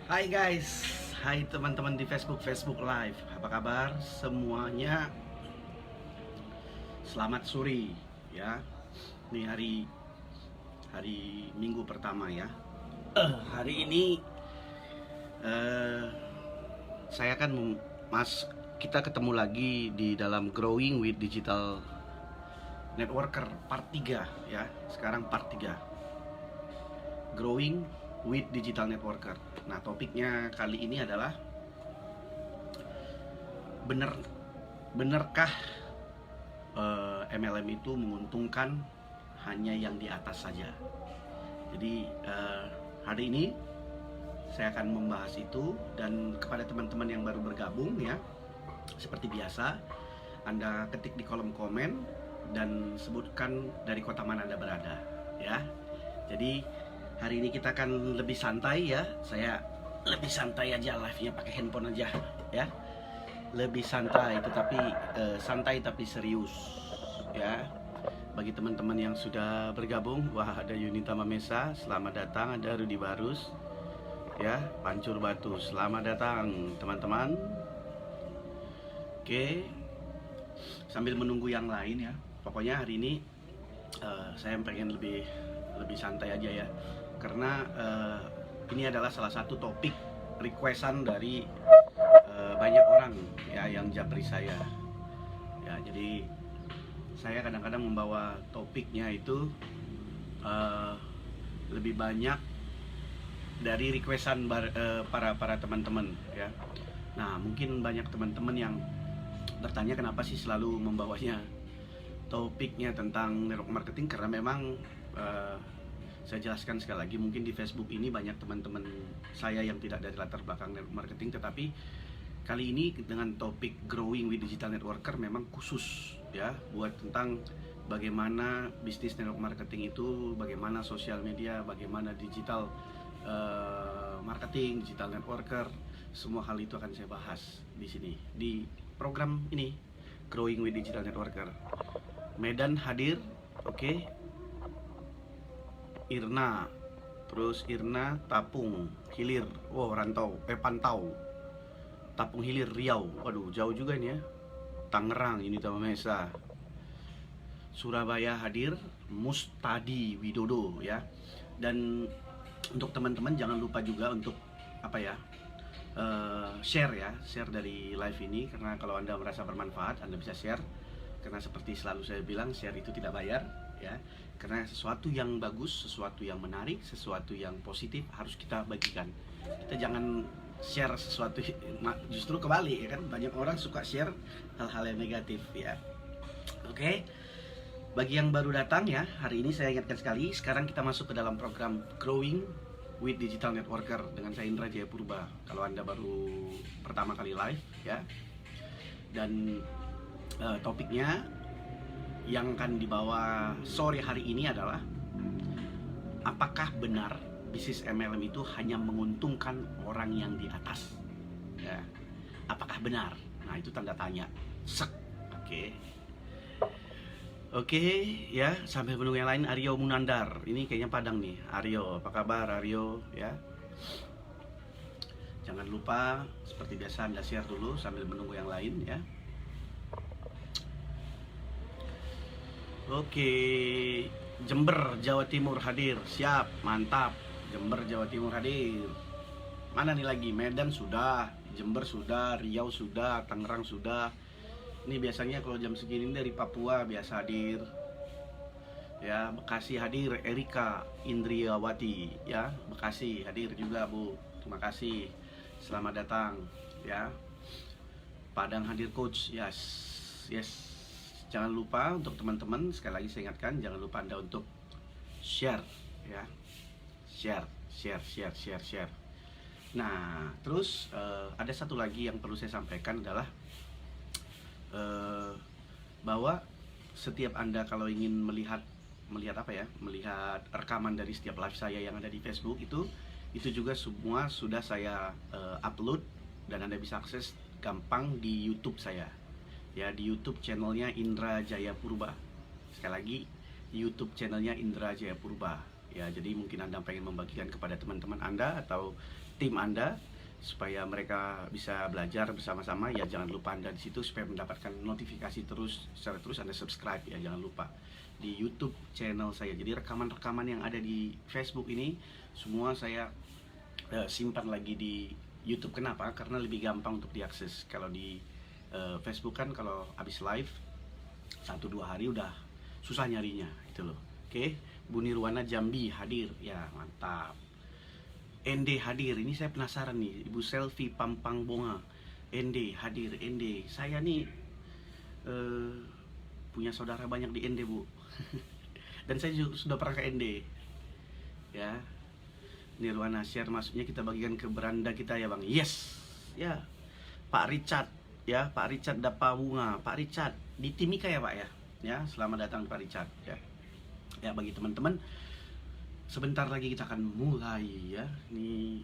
Hai guys, hai teman-teman di Facebook Live. Apa kabar semuanya? Selamat sore ya. Ini hari Minggu pertama ya. Hari ini eh, saya akan kita ketemu lagi di dalam Growing with Digital Networker part 3 ya. Sekarang part 3. Growing with Digital Networker. Nah, topiknya kali ini adalah benerkah MLM itu menguntungkan hanya yang di atas saja. Jadi hari ini saya akan membahas itu, dan kepada teman-teman yang baru bergabung ya, seperti biasa Anda ketik di kolom komen dan sebutkan dari kota mana Anda berada ya. Jadi hari ini kita akan lebih santai ya. Saya lebih santai aja, live-nya pakai handphone aja ya. Lebih santai tapi serius ya. Bagi teman-teman yang sudah bergabung, wah ada Yunita Mamesa, selamat datang. Ada Rudi Barus ya, Pancur Batu, selamat datang teman-teman. Oke, sambil menunggu yang lain ya. Pokoknya hari ini saya pengen lebih santai aja ya, karena ini adalah salah satu topik requestan dari banyak orang ya yang japri saya ya. Jadi saya kadang-kadang membawa topiknya itu lebih banyak dari requestan para teman-teman ya. Nah, mungkin banyak teman-teman yang bertanya kenapa sih selalu membawanya topiknya tentang network marketing, karena memang saya jelaskan sekali lagi, mungkin di Facebook ini banyak teman-teman saya yang tidak dari latar belakang network marketing, tetapi kali ini dengan topik Growing with Digital Networker memang khusus ya, buat tentang bagaimana bisnis network marketing itu, bagaimana sosial media, bagaimana digital marketing, digital networker, semua hal itu akan saya bahas di sini di program ini Growing with Digital Networker. Medan hadir, oke. Irna, terus Irna Tapung Hilir, Pantau, Tapung Hilir Riau, waduh jauh juga ini ya. Tangerang, Yunita Mamesa. Surabaya hadir Mustadi Widodo ya. Dan untuk teman-teman jangan lupa juga untuk share dari live ini, karena kalau Anda merasa bermanfaat Anda bisa share, karena seperti selalu saya bilang, share itu tidak bayar ya, karena sesuatu yang bagus, sesuatu yang menarik, sesuatu yang positif harus kita bagikan. Kita jangan share sesuatu justru kebalik ya kan, banyak orang suka share hal-hal yang negatif ya. Oke. Bagi yang baru datang ya, hari ini saya ingatkan sekali, sekarang kita masuk ke dalam program Growing with Digital Networker dengan saya Indra Jayapurba. Kalau Anda baru pertama kali live ya. Dan topiknya yang akan dibawa sore hari ini adalah, apakah benar bisnis MLM itu hanya menguntungkan orang yang di atas ya? Apakah benar? Nah, itu tanda tanya. Oke ya, sambil menunggu yang lain. Aryo Munandar, ini kayaknya Padang nih. Aryo, apa kabar Aryo ya? Jangan lupa seperti biasa Anda share dulu sambil menunggu yang lain ya. Oke, Jember, Jawa Timur hadir. Siap, mantap. Jember, Jawa Timur hadir. Mana nih lagi? Medan sudah, Jember sudah, Riau sudah, Tangerang sudah. Ini biasanya kalau jam segini dari Papua biasa hadir. Ya, Bekasi hadir, Erika Indriawati ya. Bekasi hadir juga, Bu. Terima kasih. Selamat datang ya. Padang hadir Coach. Yes. Jangan lupa untuk teman-teman, sekali lagi saya ingatkan, jangan lupa Anda untuk share ya. Share. Nah, terus ada satu lagi yang perlu saya sampaikan adalah bahwa setiap Anda kalau ingin melihat rekaman dari setiap live saya yang ada di Facebook, itu juga semua sudah saya upload dan Anda bisa akses gampang di YouTube saya ya, di YouTube channelnya Indra Jayapurba. Sekali lagi, YouTube channelnya Indra Jayapurba ya. Jadi mungkin Anda pengen membagikan kepada teman-teman Anda atau tim Anda supaya mereka bisa belajar bersama-sama, ya jangan lupa Anda di situ supaya mendapatkan notifikasi terus secara terus Anda subscribe ya, jangan lupa di YouTube channel saya. Jadi rekaman-rekaman yang ada di Facebook ini semua saya simpan lagi di YouTube. Kenapa? Karena lebih gampang untuk diakses. Kalau di Facebook kan kalau habis live 1-2 hari udah susah nyarinya gitu loh. Oke, Bu Nirwana Jambi hadir ya, mantap. ND hadir, ini saya penasaran nih. Ibu Selfie Pampang Bonga, ND hadir. ND, saya nih punya saudara banyak di ND, Bu. Dan saya juga sudah pernah ke ND ya. Nirwana share, maksudnya kita bagikan ke beranda kita ya Bang. Yes ya. Pak Richard ya, Pak Richard Dapa Bunga, Pak Richard di Timika ya Pak ya. Ya, selamat datang Pak Richard ya. Ya, bagi teman-teman, sebentar lagi kita akan mulai ya. Ini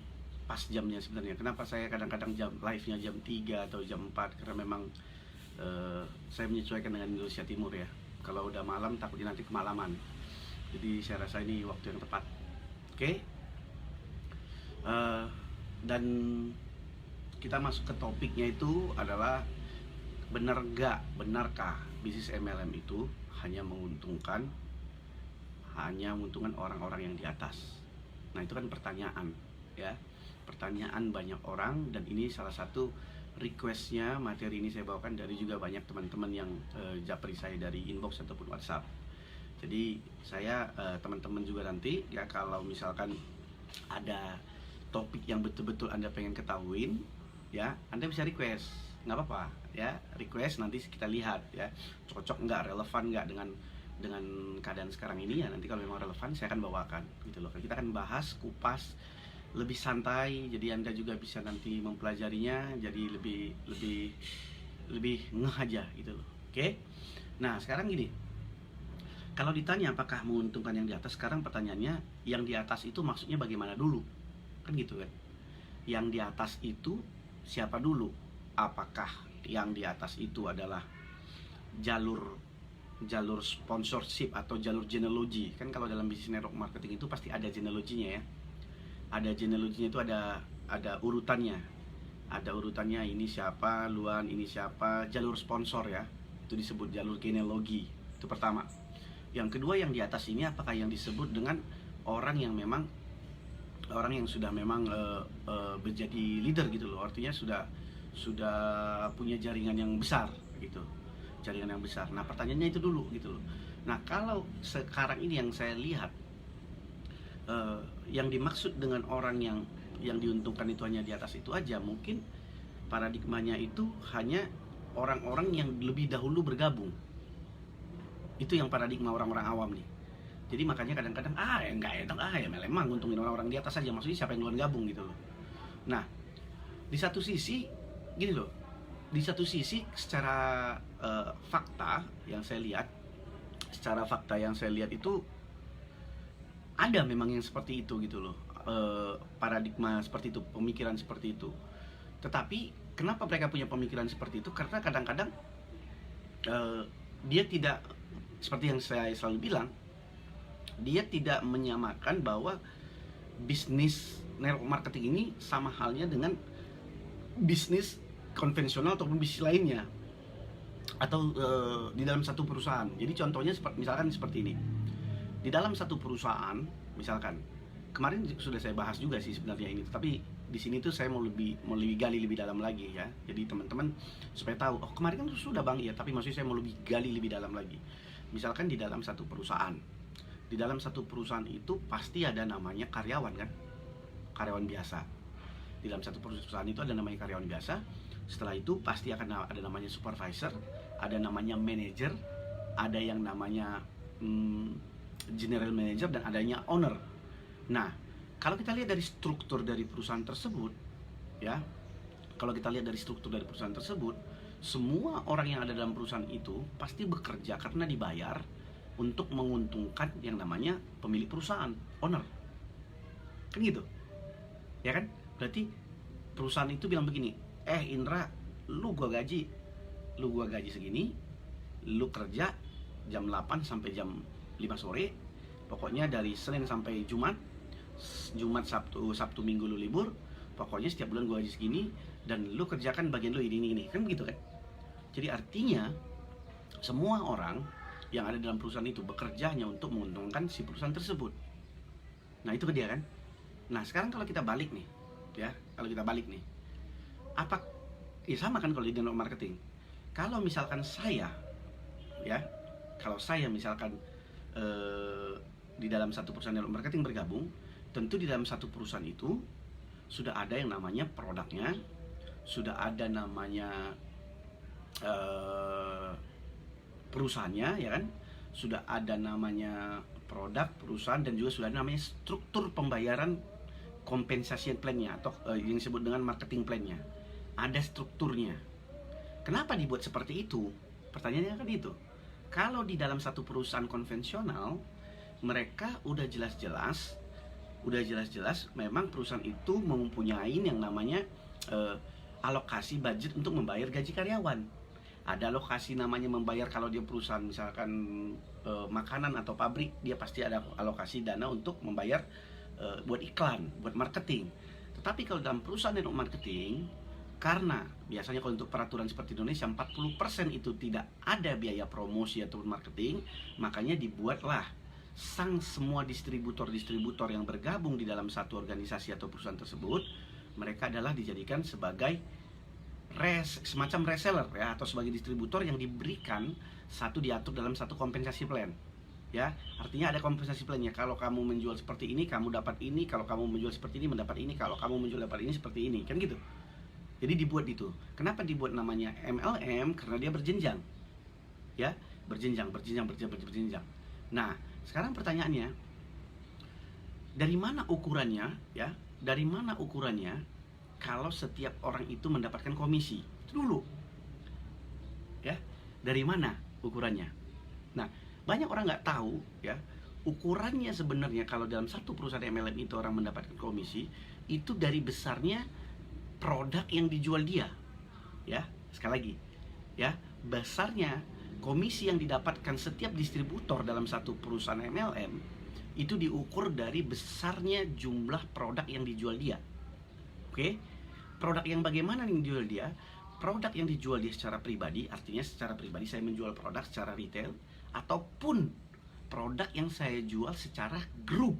pas jamnya sebenarnya. Kenapa saya kadang-kadang live-nya jam 3 atau jam 4? Karena memang saya menyesuaikan dengan Indonesia Timur ya. Kalau udah malam takutnya nanti kemalaman. Jadi saya rasa ini waktu yang tepat. Oke. Dan kita masuk ke topiknya, itu adalah benarkah bisnis MLM itu hanya menguntungkan orang-orang yang di atas. Nah, itu kan pertanyaan ya, pertanyaan banyak orang, dan ini salah satu requestnya. Materi ini saya bawakan dari juga banyak teman-teman yang japri saya dari inbox ataupun WhatsApp. Jadi saya teman-teman juga nanti ya, kalau misalkan ada topik yang betul-betul Anda pengen ketahuin ya, Anda bisa request, nggak apa-apa ya, request, nanti kita lihat ya cocok nggak, relevan nggak dengan keadaan sekarang ini ya. Nanti kalau memang relevan saya akan bawakan gitu loh. Kita akan bahas, kupas lebih santai, jadi Anda juga bisa nanti mempelajarinya jadi lebih ngeh aja gitu loh. Oke. Nah, sekarang gini, kalau ditanya apakah menguntungkan yang di atas, sekarang pertanyaannya, yang di atas itu maksudnya bagaimana dulu? Kan gitu kan. Yang di atas itu siapa dulu? Apakah yang di atas itu adalah jalur sponsorship atau jalur genealogi? Kan kalau dalam bisnis network marketing itu pasti ada genealoginya ya. Ada genealoginya, itu ada urutannya. Ada urutannya, ini siapa, Luan, ini siapa, jalur sponsor ya. Itu disebut jalur genealogi. Itu pertama. Yang kedua, yang di atas ini apakah yang disebut dengan orang yang sudah memang menjadi leader gitu loh. Artinya sudah punya jaringan yang besar gitu. Jaringan yang besar. Nah, pertanyaannya itu dulu gitu loh. Nah, kalau sekarang ini yang saya lihat, yang dimaksud dengan orang yang diuntungkan itu hanya di atas itu aja, mungkin paradigmanya itu hanya orang-orang yang lebih dahulu bergabung. Itu yang paradigma orang-orang awam nih. Jadi makanya kadang-kadang ya memang nguntungin orang-orang di atas aja, maksudnya siapa yang duluan gabung gitu loh. Nah, di satu sisi gini loh, di satu sisi secara fakta yang saya lihat itu ada memang yang seperti itu gitu loh, paradigma seperti itu, pemikiran seperti itu. Tetapi kenapa mereka punya pemikiran seperti itu? Karena kadang-kadang dia tidak, seperti yang saya selalu bilang, dia tidak menyamakan bahwa bisnis network marketing ini sama halnya dengan bisnis konvensional ataupun bisnis lainnya, atau di dalam satu perusahaan. Jadi contohnya misalkan seperti ini. Di dalam satu perusahaan, misalkan kemarin sudah saya bahas juga sih sebenarnya ini, tapi di sini tuh saya mau lebih gali lebih dalam lagi ya. Jadi teman-teman supaya tahu, oh kemarin kan sudah Bang ya, tapi maksudnya saya mau lebih gali lebih dalam lagi. Misalkan di dalam satu perusahaan. Di dalam satu perusahaan itu pasti ada namanya karyawan kan? Karyawan biasa. Di dalam satu perusahaan itu ada namanya karyawan biasa. Setelah itu pasti akan ada namanya supervisor, ada namanya manager, ada yang namanya general manager, dan adanya owner. Nah, kalau kita lihat dari struktur dari perusahaan tersebut ya, semua orang yang ada dalam perusahaan itu pasti bekerja karena dibayar untuk menguntungkan yang namanya pemilik perusahaan, owner. Kan gitu. Ya kan? Berarti perusahaan itu bilang begini, Indra, lu gua gaji segini, lu kerja jam 8 sampai jam 5 sore, Pokoknya dari Senin sampai Jumat, Jumat, Sabtu, Sabtu Minggu lu libur. Pokoknya setiap bulan gue gaji segini, dan lu kerjakan bagian lu ini. Kan begitu kan? Jadi artinya semua orang yang ada dalam perusahaan itu bekerja hanya untuk menguntungkan si perusahaan tersebut. Nah itu ke dia kan. Nah sekarang kalau kita balik nih, ya, apa ya sama kan kalau di network marketing. Kalau misalkan saya, ya, kalau saya misalkan di dalam satu perusahaan network marketing bergabung, tentu di dalam satu perusahaan itu sudah ada yang namanya produknya, sudah ada namanya perusahaannya, ya kan, sudah ada namanya produk perusahaan, dan juga sudah ada namanya struktur pembayaran kompensasi plan-nya atau yang disebut dengan marketing plan-nya. Ada strukturnya. Kenapa dibuat seperti itu? Pertanyaannya kan itu. Kalau di dalam satu perusahaan konvensional, mereka udah jelas-jelas memang perusahaan itu mempunyai yang namanya alokasi budget untuk membayar gaji karyawan. Ada alokasi namanya membayar, kalau dia perusahaan misalkan makanan atau pabrik, dia pasti ada alokasi dana untuk membayar buat iklan, buat marketing. Tetapi kalau dalam perusahaan network marketing, karena biasanya kalau untuk peraturan seperti Indonesia 40% itu tidak ada biaya promosi ataupun marketing, makanya dibuatlah semua distributor yang bergabung di dalam satu organisasi atau perusahaan tersebut, mereka adalah dijadikan sebagai semacam reseller, ya, atau sebagai distributor yang diberikan diatur dalam satu kompensasi plan. Ya, artinya ada kompensasi plannya. Kalau kamu menjual seperti ini, kamu dapat ini. Kalau kamu menjual seperti ini, mendapat ini. Kalau kamu menjual dapat ini, seperti ini. Kan gitu. Jadi dibuat itu. Kenapa dibuat namanya MLM? Karena dia berjenjang. Ya, berjenjang. Nah, sekarang pertanyaannya, dari mana ukurannya, ya? Dari mana ukurannya kalau setiap orang itu mendapatkan komisi? Itu dulu. Ya, dari mana ukurannya? Nah, banyak orang nggak tahu, ya, ukurannya sebenarnya kalau dalam satu perusahaan MLM itu orang mendapatkan komisi itu dari besarnya produk yang dijual dia. Ya, sekali lagi, ya, besarnya komisi yang didapatkan setiap distributor dalam satu perusahaan MLM itu diukur dari besarnya jumlah produk yang dijual dia. Oke? Produk yang bagaimana yang dijual dia? Produk yang dijual dia secara pribadi, artinya secara pribadi saya menjual produk secara retail, ataupun produk yang saya jual secara grup.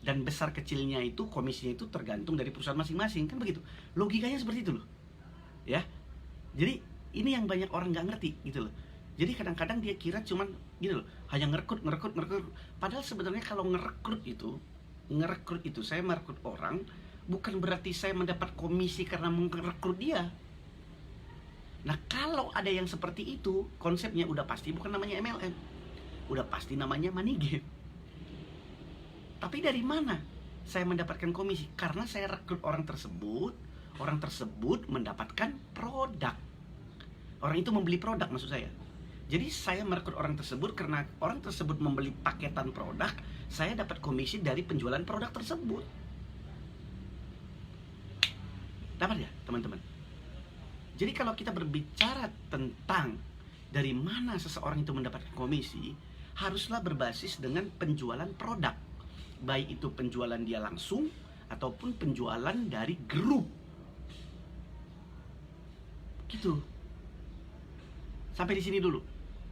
Dan besar kecilnya itu, komisinya itu tergantung dari perusahaan masing-masing, kan begitu. Logikanya seperti itu loh. Ya. Jadi ini yang banyak orang nggak ngerti gitu loh. Jadi kadang-kadang dia kira cuman gitu loh, hanya ngerekrut. Padahal sebenarnya kalau ngerekrut itu saya merekrut orang, bukan berarti saya mendapat komisi karena merekrut dia. Nah, kalau ada yang seperti itu, konsepnya udah pasti bukan namanya MLM. Udah pasti namanya money game. Tapi dari mana saya mendapatkan komisi? Karena saya rekrut orang tersebut mendapatkan produk. Orang itu membeli produk, maksud saya. Jadi saya merekrut orang tersebut karena orang tersebut membeli paketan produk, saya dapat komisi dari penjualan produk tersebut. Dapat ya, teman-teman? Jadi kalau kita berbicara tentang dari mana seseorang itu mendapatkan komisi, haruslah berbasis dengan penjualan produk. Baik itu penjualan dia langsung ataupun penjualan dari grup. Gitu. Sampai di sini dulu.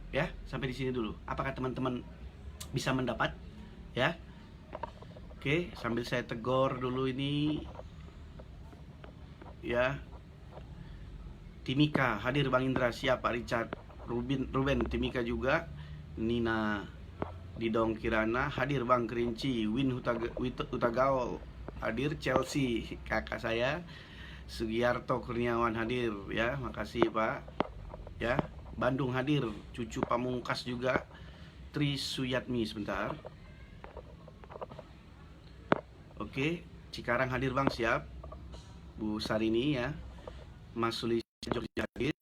Ya, sampai di sini dulu. Apakah teman-teman bisa mendapat? Ya. Oke, sambil saya tegur dulu ini. Ya. Timika hadir, Bang Indra siap, Pak Richard, Ruben Timika juga, Nina Didong Kirana hadir, Bang Kerinci, Win Utagaol hadir, Chelsea kakak saya, Sugiarto Kurniawan hadir, ya, makasih Pak. Ya, Bandung hadir, Cucu Pamungkas juga, Tri Suyatmi sebentar. Oke, Cikarang hadir, Bang, siap. Bu Sarini, ya. Mas Sulis Jogja hadir.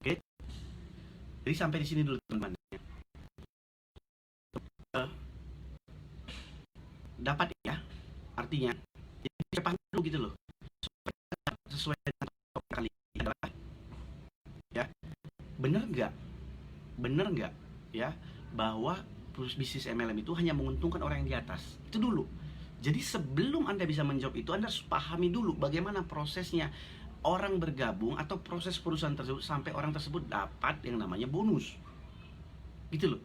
Oke. Jadi sampai di sini dulu, teman-teman. Dapat ya, artinya jadi paham dulu gitu loh, sesuai dengan topik kali ini adalah, ya, bener nggak ya, bahwa bisnis MLM itu hanya menguntungkan orang yang di atas. Itu dulu. Jadi sebelum Anda bisa menjawab itu, Anda harus pahami dulu bagaimana prosesnya orang bergabung atau proses perusahaan tersebut sampai orang tersebut dapat yang namanya bonus. Gitu loh.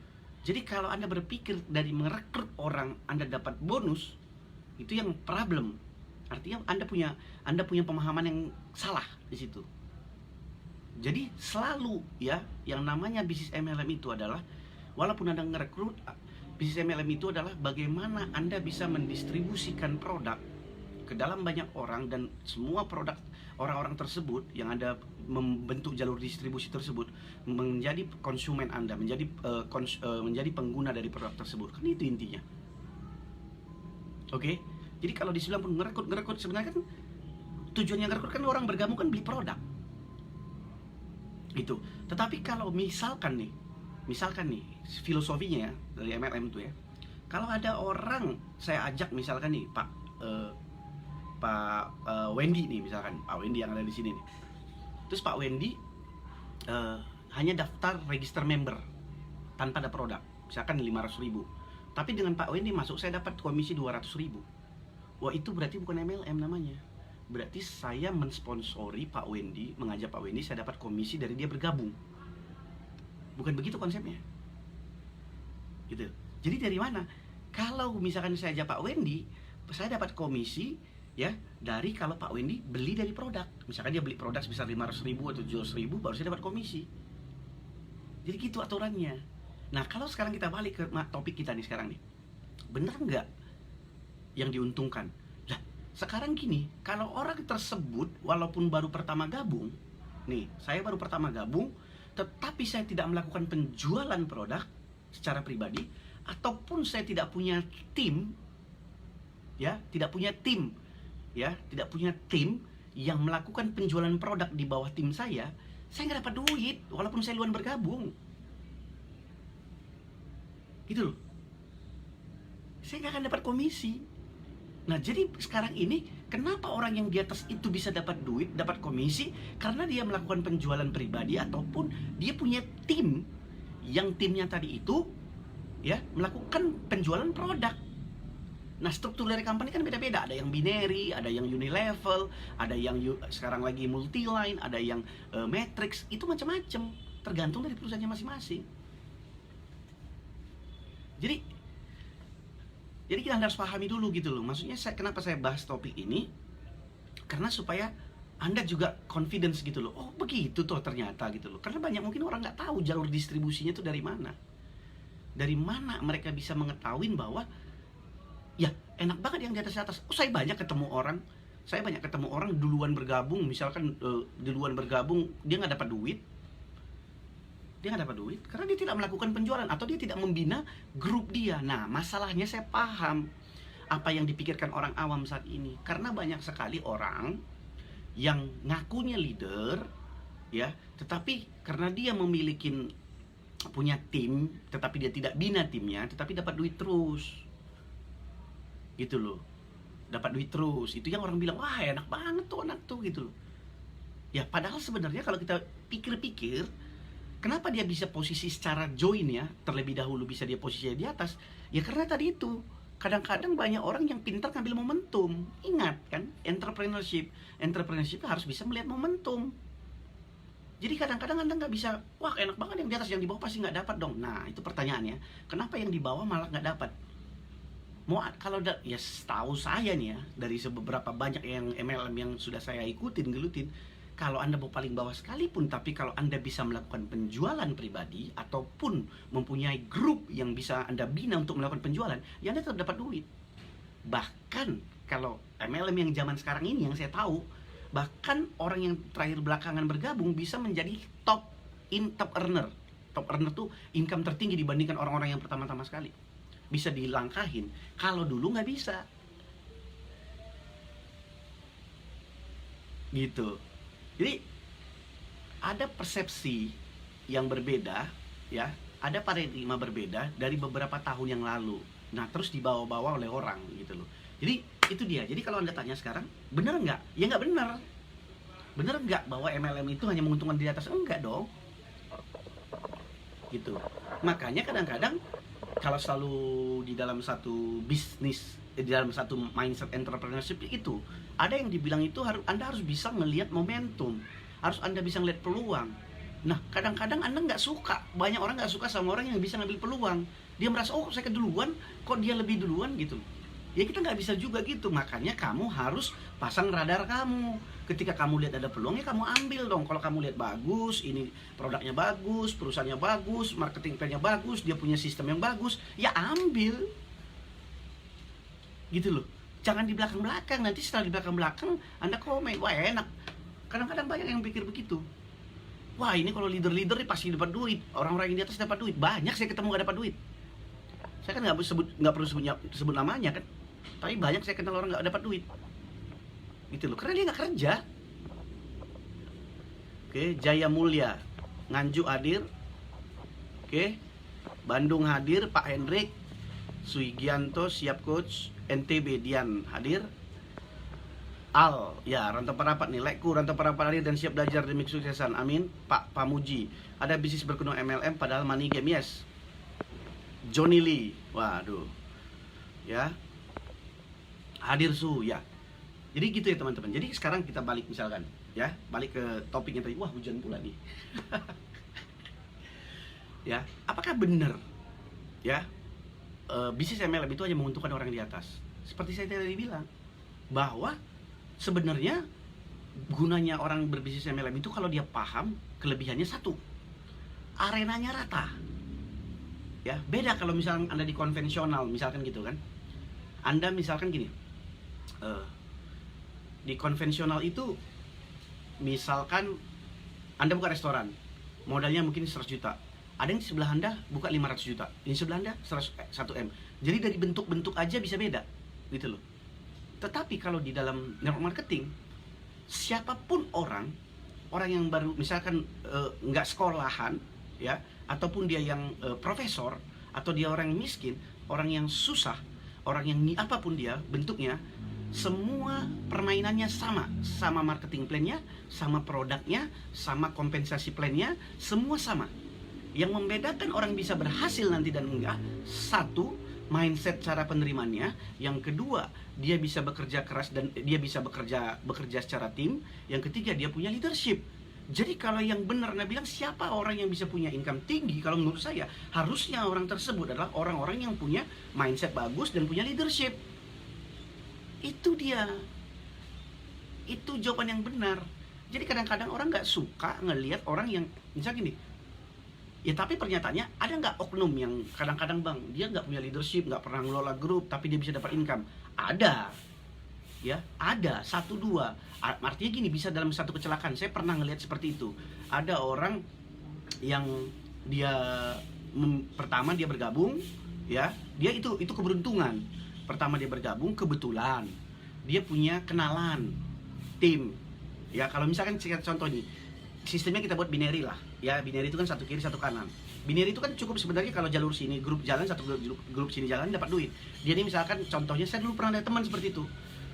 Jadi kalau Anda berpikir dari merekrut orang Anda dapat bonus, itu yang problem. Artinya Anda punya pemahaman yang salah di situ. Jadi selalu ya, yang namanya bisnis MLM itu adalah, walaupun Anda ngerekrut, bisnis MLM itu adalah bagaimana Anda bisa mendistribusikan produk ke dalam banyak orang, dan semua produk orang-orang tersebut yang Anda membentuk jalur distribusi tersebut menjadi konsumen Anda, menjadi pengguna dari produk tersebut. Kan itu intinya. Oke? Jadi kalau dibilang pun ngerekrut sebenarnya kan tujuannya ngerekrut kan orang bergabung kan beli produk. Gitu. Tetapi kalau misalkan nih filosofinya ya dari MLM itu ya, kalau ada orang saya ajak misalkan nih Pak Wendy nih, misalkan Pak Wendy yang ada di sini nih, terus Pak Wendy hanya daftar register member tanpa ada produk, misalkan 500.000, tapi dengan Pak Wendy masuk saya dapat komisi 200.000. Wah, itu berarti bukan MLM namanya. Berarti saya mensponsori Pak Wendy, mengajak Pak Wendy, saya dapat komisi dari dia bergabung. Bukan begitu konsepnya. Gitu. Jadi dari mana? Kalau misalkan saya ajak Pak Wendy, saya dapat komisi ya dari kalau Pak Wendy beli dari produk. Misalkan dia beli produk sebesar 500.000 atau 700.000, baru saya dapat komisi. Jadi gitu aturannya. Nah, kalau sekarang kita balik ke topik kita nih sekarang nih. Bener nggak yang diuntungkan? Lah, sekarang gini, kalau orang tersebut walaupun baru pertama gabung, nih, saya baru pertama gabung, tetapi saya tidak melakukan penjualan produk secara pribadi, ataupun saya tidak punya tim, ya, tidak punya tim yang melakukan penjualan produk di bawah tim saya nggak dapat duit, walaupun saya duluan bergabung. Gitu loh. Saya nggak akan dapat komisi. Nah, jadi sekarang ini kenapa orang yang di atas itu bisa dapat duit, dapat komisi? Karena dia melakukan penjualan pribadi ataupun dia punya tim, yang timnya tadi itu ya melakukan penjualan produk. Nah, struktur dari company kan beda-beda. Ada yang binary, ada yang unilevel, ada yang sekarang lagi multi-line, ada yang matrix. Itu macam-macam, tergantung dari perusahaannya masing-masing. Jadi kita harus pahami dulu gitu loh. Maksudnya kenapa saya bahas topik ini? Karena supaya Anda juga confidence gitu loh. Oh, begitu toh ternyata gitu loh. Karena banyak mungkin orang nggak tahu jalur distribusinya itu dari mana. Dari mana mereka bisa mengetahui bahwa ya enak banget yang di atas. Oh, saya banyak ketemu orang duluan bergabung, misalkan duluan bergabung dia nggak dapat duit. Karena dia tidak melakukan penjualan atau dia tidak membina grup dia. Nah, masalahnya saya paham apa yang dipikirkan orang awam saat ini. Karena banyak sekali orang yang ngakunya leader ya, tetapi karena dia punya tim, tetapi dia tidak bina timnya, tetapi dapat duit terus. Gitu loh. Dapat duit terus. Itu yang orang bilang, "Wah, enak banget tuh anak tuh," gitu loh. Ya, padahal sebenarnya kalau kita pikir-pikir, kenapa dia bisa posisi secara join ya, terlebih dahulu bisa dia posisi di atas? Ya karena tadi itu, kadang-kadang banyak orang yang pintar ngambil momentum. Ingat kan, entrepreneurship harus bisa melihat momentum. Jadi kadang-kadang Anda nggak bisa, wah enak banget yang di atas, yang di bawah pasti nggak dapat dong. Nah, itu pertanyaannya, kenapa yang di bawah malah nggak dapat? Kalau ya setahu saya nih ya, dari beberapa banyak yang MLM yang sudah saya gelutin, kalau Anda mau paling bawah sekalipun, tapi kalau Anda bisa melakukan penjualan pribadi ataupun mempunyai grup yang bisa Anda bina untuk melakukan penjualan, ya Anda tetap dapat duit. Bahkan kalau MLM yang zaman sekarang ini yang saya tahu, bahkan orang yang terakhir belakangan bergabung bisa menjadi top earner. Top earner tuh income tertinggi dibandingkan orang-orang yang pertama-tama sekali. Bisa dilangkahin. Kalau dulu nggak bisa. Gitu. Jadi ada persepsi yang berbeda ya, ada paradigma berbeda dari beberapa tahun yang lalu. Nah, terus dibawa-bawa oleh orang gitu loh. Jadi itu dia. Jadi kalau Anda tanya sekarang, benar nggak? Ya nggak benar. Benar nggak bahwa MLM itu hanya menguntungkan di atas? Enggak dong. Gitu. Makanya kadang-kadang kalau selalu di dalam satu bisnis, di dalam satu mindset entrepreneurship itu, ada yang dibilang itu Anda harus bisa melihat momentum, harus Anda bisa melihat peluang. Nah, kadang-kadang Anda nggak suka, banyak orang nggak suka sama orang yang bisa ngambil peluang. Dia merasa, oh saya keduluan, kok dia lebih duluan gitu. Ya kita nggak bisa juga gitu, makanya kamu harus pasang radar kamu. Ketika kamu lihat ada peluang, ya kamu ambil dong. Kalau kamu lihat bagus, ini produknya bagus, perusahaannya bagus, marketing plan-nya bagus, dia punya sistem yang bagus, ya ambil. Gitu loh. Jangan di belakang-belakang, nanti setelah di belakang-belakang Anda komen, wah enak. Kadang-kadang banyak yang pikir begitu. Wah ini kalau leader-leader nih pasti dapat duit, orang-orang yang di atas dapat duit. Banyak saya ketemu gak dapat duit. Saya kan nggak perlu sebut namanya kan, tapi banyak saya kenal orang nggak dapat duit. Gitu loh, karena dia nggak kerja. Oke, Jaya Mulia, Nganjuk hadir. Oke, Bandung hadir, Pak Hendrik, Suigianto siap coach, NTB Dian hadir. Al, ya rantau parapat nih, Lekku rantau parapat hadir dan siap belajar demi kesuksesan. Amin. Pak Pamuji, ada bisnis berkedok MLM padahal money game, yes. Johnny Lee, waduh, ya hadir Su, ya. Jadi gitu ya teman-teman. Jadi sekarang kita balik misalkan, ya balik ke topiknya tadi. Wah hujan pula nih. Ya, apakah benar, ya bisnis MLM itu hanya menguntungkan orang di atas? Seperti saya tadi bilang, bahwa sebenarnya gunanya orang berbisnis MLM itu kalau dia paham kelebihannya satu, arenanya rata. Ya, beda kalau misalnya Anda di konvensional, misalkan gitu kan. Anda misalkan gini, di konvensional itu, misalkan Anda buka restoran, modalnya mungkin 100 juta. Ada yang di sebelah Anda buka 500 juta, di sebelah Anda 100 M. Jadi dari bentuk-bentuk aja bisa beda, gitu loh. Tetapi kalau di dalam network marketing, siapapun orang yang baru, misalkan nggak sekolahan, ya, ataupun dia yang profesor, atau dia orang miskin, orang yang susah, orang yang apapun dia bentuknya, semua permainannya sama marketing plan-nya, sama produknya, sama kompensasi plan-nya, semua sama. Yang membedakan orang bisa berhasil nanti dan enggak, satu, mindset cara penerimanya, yang kedua, dia bisa bekerja keras dan dia bisa bekerja secara tim, yang ketiga, dia punya leadership. Jadi kalau yang benar Anda bilang siapa orang yang bisa punya income tinggi, kalau menurut saya harusnya orang tersebut adalah orang-orang yang punya mindset bagus dan punya leadership. Itu dia, itu jawaban yang benar. Jadi kadang-kadang orang nggak suka ngelihat orang yang misalnya gini, ya tapi pernyataannya ada nggak oknum yang kadang-kadang bang dia nggak punya leadership, nggak pernah ngelola grup tapi dia bisa dapat income. Ada, ya ada 1-2. Artinya gini, bisa dalam satu kecelakaan. Saya pernah ngelihat seperti itu. Ada orang yang dia pertama dia bergabung, ya dia itu keberuntungan. Pertama dia bergabung, kebetulan dia punya kenalan tim. Ya kalau misalkan contoh nih, sistemnya kita buat binary lah. Ya binary itu kan satu kiri satu kanan. Binary itu kan cukup sebenarnya kalau jalur sini grup jalan, satu grup sini jalan dapat duit. Dia ini misalkan contohnya, saya dulu pernah ada teman seperti itu.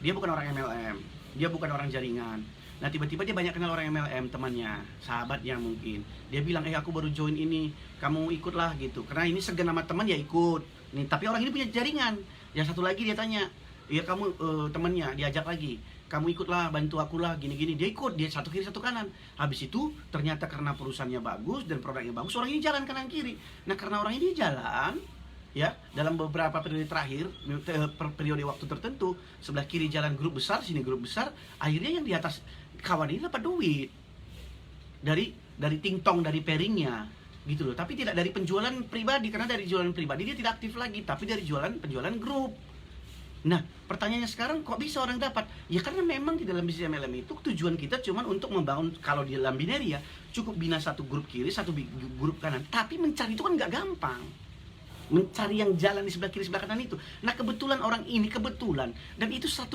Dia bukan orang MLM, dia bukan orang jaringan. Nah tiba-tiba dia banyak kenal orang MLM, temannya, sahabatnya mungkin. Dia bilang, aku baru join ini, kamu ikutlah gitu. Karena ini segan sama teman ya ikut. Nih tapi orang ini punya jaringan. Yang satu lagi dia tanya, ya kamu temannya diajak lagi, kamu ikutlah, bantu aku lah, gini-gini. Dia ikut, dia satu kiri satu kanan. Habis itu ternyata karena perusahaannya bagus dan produknya bagus, orang ini jalan kanan kiri. Nah karena orang ini jalan, ya dalam beberapa periode terakhir, periode waktu tertentu, sebelah kiri jalan grup besar, sini grup besar, akhirnya yang di atas kawan ini dapat duit dari tingtong, dari pairingnya, gitu loh. Tapi tidak dari penjualan pribadi, karena dari jualan pribadi dia tidak aktif lagi, tapi dari penjualan grup. Nah pertanyaannya sekarang, kok bisa orang dapat? Ya karena memang di dalam bisnis MLM itu tujuan kita cuma untuk membangun, kalau di dalam binary ya cukup bina satu grup kiri, satu grup kanan. Tapi mencari itu kan nggak gampang, mencari yang jalan di sebelah kiri sebelah kanan itu. Nah kebetulan orang ini kebetulan, dan itu 1/1000,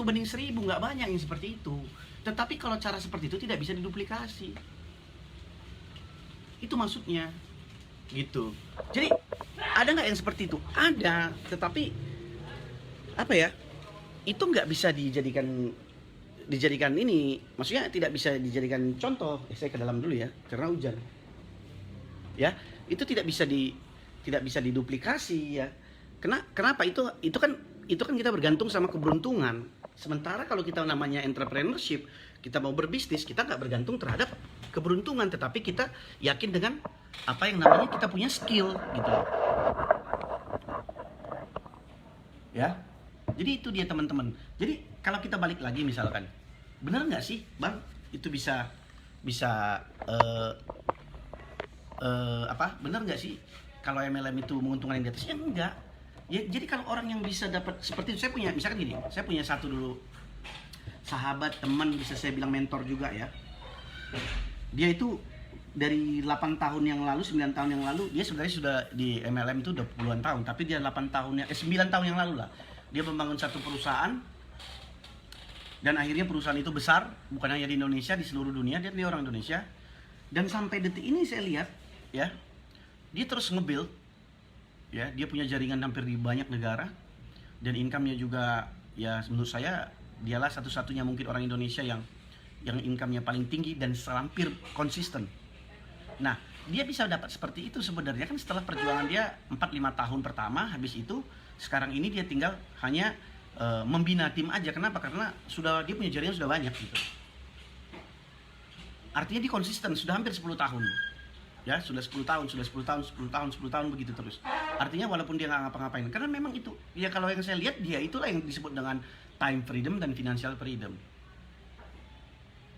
nggak banyak yang seperti itu. Tetapi kalau cara seperti itu tidak bisa diduplikasi, itu maksudnya gitu. Jadi ada nggak yang seperti itu? Ada, tetapi apa ya, itu nggak bisa dijadikan ini, maksudnya tidak bisa dijadikan contoh. Saya ke dalam dulu ya karena hujan ya. Itu tidak bisa tidak bisa diduplikasi ya. Kenapa itu kan kita bergantung sama keberuntungan. Sementara kalau kita namanya entrepreneurship, kita mau berbisnis, kita nggak bergantung terhadap keberuntungan, tetapi kita yakin dengan apa yang namanya kita punya skill gitu. Ya, jadi itu dia teman-teman. Jadi kalau kita balik lagi misalkan, benar nggak sih Bang itu bisa benar nggak sih kalau MLM itu menguntungkan yang di atas? Ya enggak. Ya, jadi kalau orang yang bisa dapat seperti itu, saya punya misalkan gini, saya punya satu dulu sahabat, teman, bisa saya bilang mentor juga ya. Dia itu dari 8 tahun yang lalu, 9 tahun yang lalu, dia sebenarnya sudah di MLM itu udah puluhan tahun, tapi dia 9 tahun yang lalu lah, dia membangun satu perusahaan, dan akhirnya perusahaan itu besar, bukan hanya di Indonesia, di seluruh dunia. Dia orang Indonesia, dan sampai detik ini saya lihat ya, dia terus nge-build ya, dia punya jaringan hampir di banyak negara, dan income-nya juga ya menurut saya dialah satu-satunya mungkin orang Indonesia yang income-nya paling tinggi dan hampir konsisten. Nah, dia bisa dapat seperti itu sebenarnya kan setelah perjuangan dia 4-5 tahun pertama. Habis itu sekarang ini dia tinggal hanya membina tim aja. Kenapa? Karena dia punya jaringan sudah banyak gitu. Artinya dia konsisten sudah hampir 10 tahun. Ya, sudah 10 tahun begitu terus. Artinya walaupun dia nggak ngapa-ngapain, karena memang itu ya, kalau yang saya lihat dia itulah yang disebut dengan time freedom dan financial freedom.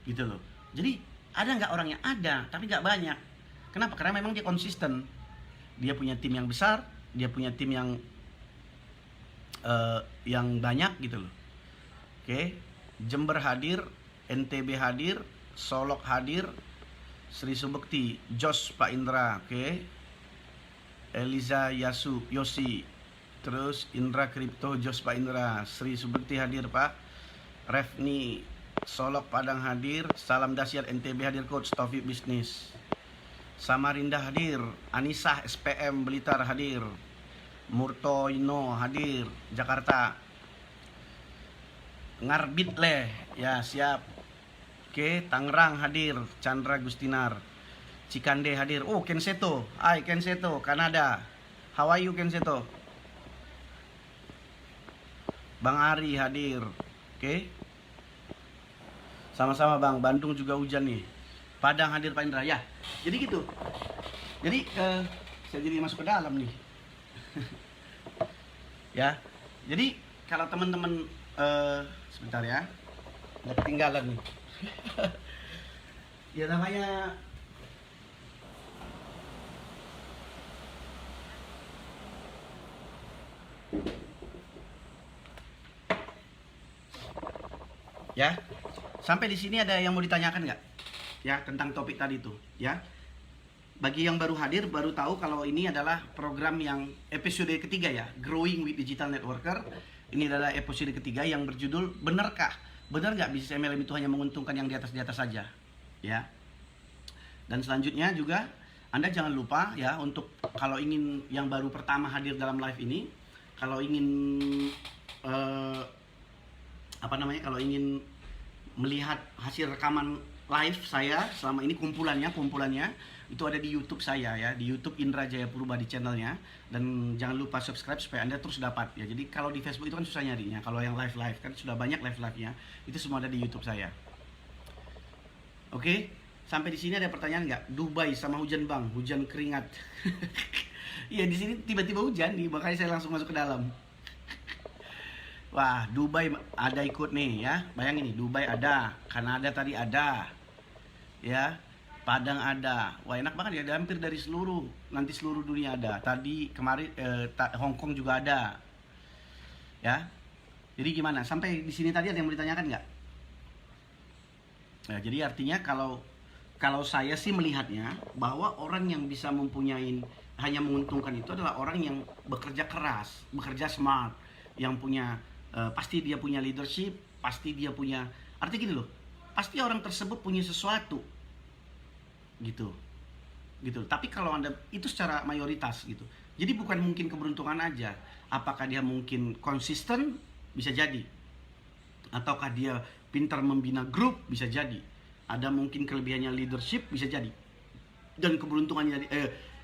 Gitu loh. Jadi ada nggak orangnya? Ada, tapi nggak banyak. Kenapa? Karena memang dia konsisten. Dia punya tim yang besar, dia punya tim yang banyak gitu loh. Oke, Jember hadir, NTB hadir, Solok hadir, Sri Subekti, Jos Pak Indra, oke. Eliza Yosi, terus Indra Kripto, Jos Pak Indra, Sri Subekti hadir Pak. Refni Solok Padang hadir, Salam Dasyat NTB hadir Coach, Taufik Bisnis. Samarinda hadir, Anisah SPM Blitar hadir, Murtoino hadir Jakarta. Ngarbit leh ya siap. Oke, Tangerang hadir, Chandra Gustinar. Cikande hadir. Oh, Kenseto. Kenseto, Kanada. How are you, Kenseto? Bang Ari hadir. Oke. Sama-sama Bang, Bandung juga hujan nih. Padang hadir Pak Indra. Ya, jadi gitu. Jadi, saya jadi masuk ke dalam nih. Ya, jadi kalau teman-teman, sebentar ya. Nggak ketinggalan nih. Ya namanya ya, sampai di sini ada yang mau ditanyakan nggak ya tentang topik tadi itu ya? Bagi yang baru hadir, baru tahu kalau ini adalah program yang episode ketiga ya, Growing with Digital Networker. Ini adalah episode ketiga yang berjudul Benarkah? Benar nggak bisnis MLM itu hanya menguntungkan yang di atas saja, ya? Dan selanjutnya juga Anda jangan lupa ya, untuk kalau ingin yang baru pertama hadir dalam live ini, kalau ingin kalau ingin melihat hasil rekaman live saya selama ini, kumpulannya itu ada di YouTube saya ya, di YouTube Indra Jaya Purba di channelnya. Dan jangan lupa subscribe supaya Anda terus dapat ya. Jadi kalau di Facebook itu kan susah nyarinya, kalau yang live kan sudah banyak live-nya, itu semua ada di YouTube saya. Oke, sampai di sini ada pertanyaan nggak? Dubai sama hujan Bang, hujan keringat. Iya, di sini tiba-tiba hujan nih, makanya saya langsung masuk ke dalam. Wah, Dubai ada ikut nih ya. Bayangin nih, Dubai ada, Kanada tadi ada, ya. Padang ada. Wah, enak banget ya, ada hampir dari seluruh dunia ada. Tadi kemarin Hong Kong juga ada. Ya. Jadi gimana? Sampai di sini tadi ada yang mau ditanyakan nggak? Nah, jadi artinya kalau saya sih melihatnya bahwa orang yang bisa mempunyai hanya menguntungkan itu adalah orang yang bekerja keras, bekerja smart, yang punya pasti dia punya leadership, pasti dia punya, artinya gini loh, pasti orang tersebut punya sesuatu. Gitu. Tapi kalau Anda itu secara mayoritas gitu. Jadi bukan mungkin keberuntungan aja. Apakah dia mungkin konsisten? Bisa jadi. Ataukah dia pintar membina grup? Bisa jadi. Ada mungkin kelebihannya leadership? Bisa jadi. Dan keberuntungannya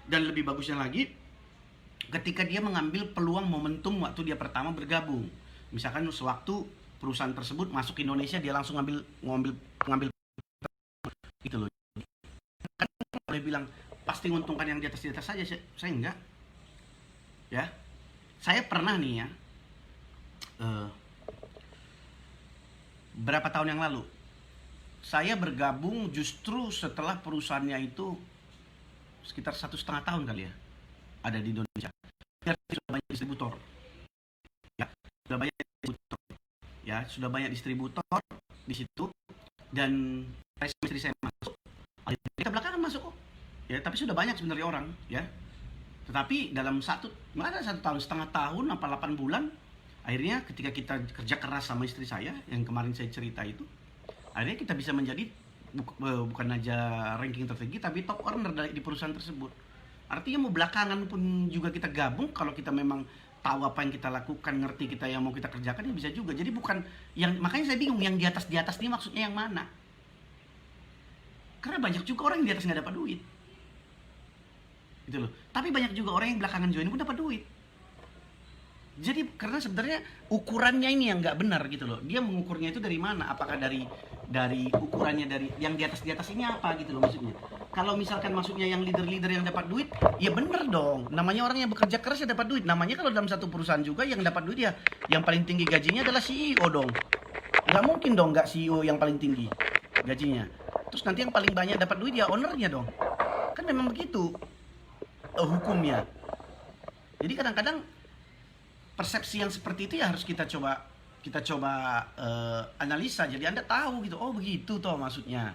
dan lebih bagusnya lagi, ketika dia mengambil peluang momentum waktu dia pertama bergabung. Misalkan sewaktu perusahaan tersebut masuk ke Indonesia, dia langsung ngambil gitu loh. Kan boleh bilang pasti menguntungkan yang di atas saja, saya enggak. Ya, saya pernah nih ya, berapa tahun yang lalu saya bergabung justru setelah perusahaannya itu sekitar 1,5 tahun kali ya ada di Indonesia. Sudah banyak distributor, ya, sudah banyak distributor, ya, sudah banyak distributor di situ. Dan istri saya masuk, kita belakangan masuk kok, ya, tapi sudah banyak sebenarnya orang, ya. Tetapi dalam nggak ada 1,5 tahun apa 8 bulan, akhirnya ketika kita kerja keras sama istri saya yang kemarin saya cerita itu, akhirnya kita bisa menjadi bukan aja ranking tertinggi tapi top earner di perusahaan tersebut. Artinya mau belakangan pun juga kita gabung, kalau kita memang tahu apa yang kita lakukan, ngerti kita yang mau kita kerjakan, ya bisa juga. Jadi bukan yang, makanya saya bingung yang di atas ini maksudnya yang mana? Karena banyak juga orang yang di atas nggak dapat duit, gitu loh. Tapi banyak juga orang yang belakangan join pun dapat duit. Jadi karena sebenarnya ukurannya ini yang nggak benar gitu loh. Dia mengukurnya itu dari mana? Apakah dari ukurannya dari yang di atas ini apa gitu loh maksudnya. Kalau misalkan maksudnya yang leader yang dapat duit, ya bener dong. Namanya orang yang bekerja keras ya dapat duit. Namanya kalau dalam satu perusahaan juga yang dapat duit ya yang paling tinggi gajinya adalah CEO dong. Nggak mungkin dong nggak CEO yang paling tinggi gajinya. Terus nanti yang paling banyak dapat duit ya ownernya dong. Kan memang begitu hukumnya. Jadi kadang-kadang persepsi yang seperti itu ya harus kita coba analisa. Jadi Anda tahu gitu, oh begitu toh maksudnya.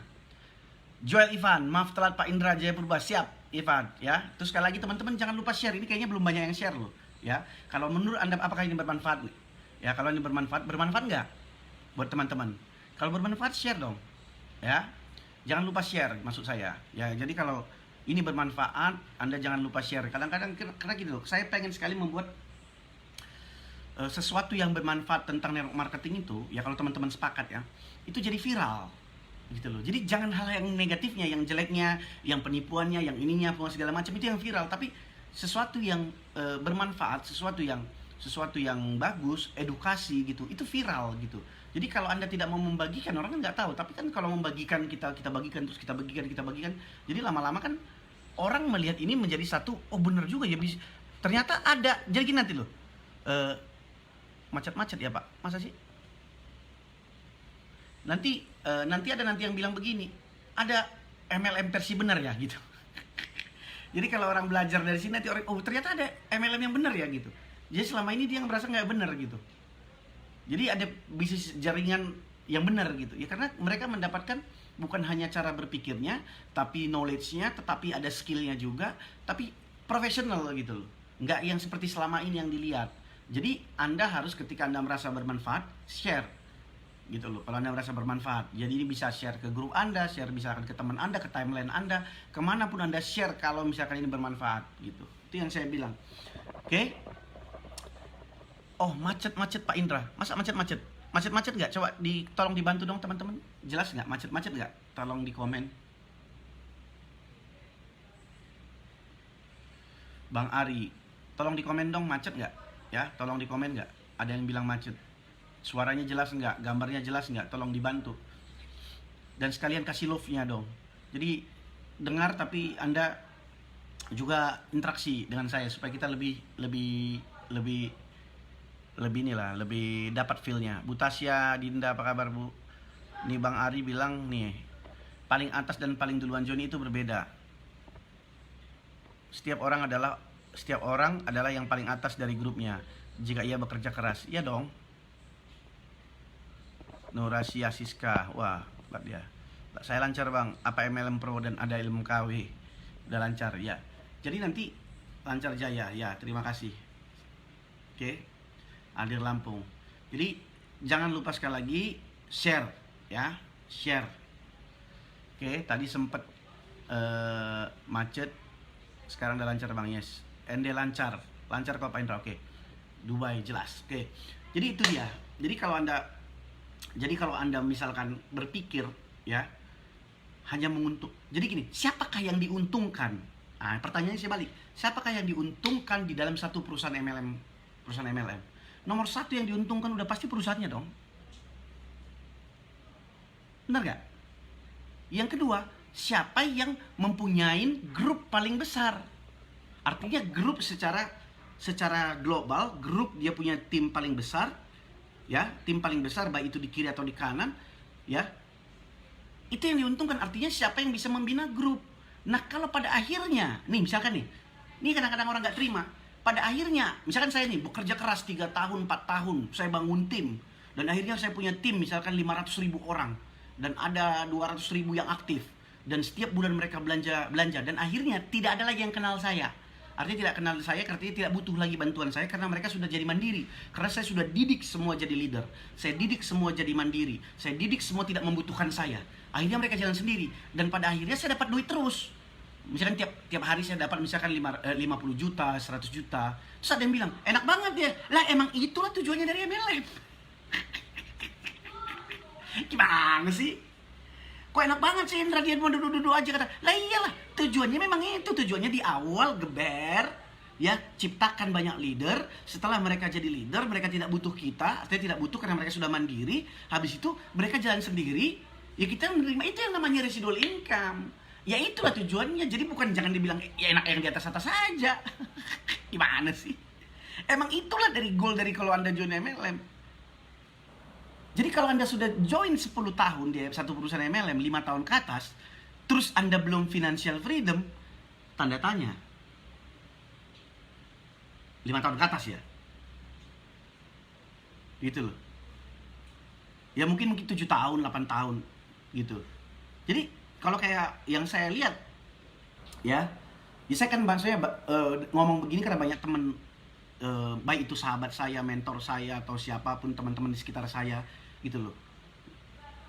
Joel Ivan, maaf telat Pak Indra Jayapurba. Siap Ivan, ya. Terus sekali lagi teman-teman jangan lupa share. Ini kayaknya belum banyak yang share loh, ya. Kalau menurut Anda apakah ini bermanfaat? Ya, kalau ini bermanfaat nggak buat teman-teman? Kalau bermanfaat share dong, ya. Jangan lupa share maksud saya. Ya, jadi kalau ini bermanfaat, Anda jangan lupa share. Kadang-kadang karena gitu loh, saya pengen sekali membuat sesuatu yang bermanfaat tentang network marketing itu, ya kalau teman-teman sepakat ya, itu jadi viral gitu loh. Jadi jangan hal yang negatifnya, yang jeleknya, yang penipuannya, yang ininya, segala macam itu yang viral, tapi sesuatu yang bermanfaat, sesuatu yang bagus, edukasi gitu, itu viral gitu. Jadi kalau Anda tidak mau membagikan, orang kan nggak tahu. Tapi kan kalau membagikan, kita bagikan, terus kita bagikan, jadi lama-lama kan orang melihat ini menjadi satu, oh bener juga ya, ternyata ada. Jadi gini nanti loh, macet-macet ya Pak, masa sih? Nanti ada yang bilang begini, ada MLM versi benar ya gitu. Jadi kalau orang belajar dari sini nanti orang, oh ternyata ada MLM yang benar ya gitu. Jadi selama ini dia merasa nggak benar gitu. Jadi ada bisnis jaringan yang benar gitu. Ya karena mereka mendapatkan bukan hanya cara berpikirnya, tapi knowledge-nya, tetapi ada skill-nya juga, tapi profesional gitu loh. Nggak yang seperti selama ini yang dilihat. Jadi Anda harus ketika Anda merasa bermanfaat, share gitu loh. Kalau Anda merasa bermanfaat, jadi ini bisa share ke grup Anda, share misalkan ke teman Anda, ke timeline Anda, kemanapun Anda share kalau misalkan ini bermanfaat gitu. Itu yang saya bilang. Oke? Oh macet Pak Indra, masa macet nggak? Coba tolong dibantu dong teman-teman. Jelas nggak macet nggak? Tolong di komen. Bang Ari, tolong di komen dong, macet nggak? Ya, tolong di komen nggak? Ada yang bilang macet. Suaranya jelas nggak? Gambarnya jelas nggak? Tolong dibantu. Dan sekalian kasih love-nya dong. Jadi dengar tapi Anda juga interaksi dengan saya supaya kita lebih dapat feel-nya. Bu Tasya Dinda, apa kabar Bu? Nih Bang Ari bilang nih, paling atas dan paling duluan Joni itu berbeda. Setiap orang adalah yang paling atas dari grupnya jika ia bekerja keras. Iya dong. Nurasia Siska, wah, hebat dia. Saya lancar Bang, apa MLM Pro dan ada ilmu KW? Udah lancar, ya. Jadi nanti lancar jaya, ya. Terima kasih. Oke, Adir Lampung. Jadi jangan lupa sekali lagi share, ya, share. Oke, tadi sempat macet, sekarang udah lancar Bang Yes. ND lancar kok Pak Indra. Oke. Dubai jelas. Oke. Jadi itu dia. Jadi kalau Anda misalkan berpikir ya hanya menguntung. Jadi gini, siapakah yang diuntungkan Nah, pertanyaannya saya balik. Siapakah yang diuntungkan di dalam satu perusahaan MLM? Perusahaan MLM. Nomor satu yang diuntungkan udah pasti perusahaannya dong. Benar gak? Yang kedua, siapa yang mempunyai grup paling besar? Artinya grup secara global, grup dia punya tim paling besar, ya, tim paling besar baik itu di kiri atau di kanan, ya. Itu yang diuntungkan, artinya siapa yang bisa membina grup. Nah, kalau pada akhirnya, nih misalkan nih, ini kadang-kadang orang nggak terima. Pada akhirnya, misalkan saya nih bekerja keras 3 tahun, 4 tahun, saya bangun tim, dan akhirnya saya punya tim misalkan 500.000 orang, dan ada 200.000 yang aktif, dan setiap bulan mereka belanja, dan akhirnya tidak ada lagi yang kenal saya. Artinya tidak kenal saya, artinya tidak butuh lagi bantuan saya karena mereka sudah jadi mandiri. Karena saya sudah didik semua jadi leader. Saya didik semua jadi mandiri. Saya didik semua tidak membutuhkan saya. Akhirnya mereka jalan sendiri, dan pada akhirnya saya dapat duit terus. Misalkan tiap hari saya dapat misalkan 50 juta, 100 juta. Terus ada yang bilang, enak banget ya. Lah emang itulah tujuannya dari MLM. Gimana sih? Kok enak banget sih Indra, dia mau duduk-duduk aja kata. Lah iyalah, tujuannya memang itu. Tujuannya di awal geber, ya, ciptakan banyak leader. Setelah mereka jadi leader, mereka tidak butuh kita. Artinya tidak butuh karena mereka sudah mandiri. Habis itu mereka jalan sendiri. Ya kita menerima itu yang namanya residual income. Ya itulah tujuannya. Jadi bukan jangan dibilang ya enak yang di atas-atas saja. Gimana sih? Emang itulah dari goal dari kalau Anda join MLM. Jadi kalau Anda sudah join 10 tahun di satu perusahaan MLM, 5 tahun ke atas, terus Anda belum financial freedom, tanda tanya. 5 tahun ke atas ya. Gitu loh. Ya mungkin 7 tahun, 8 tahun gitu. Jadi kalau kayak yang saya lihat, ya saya kan maksudnya ngomong begini karena banyak teman, baik itu sahabat saya, mentor saya, atau siapapun teman-teman di sekitar saya, gitu loh.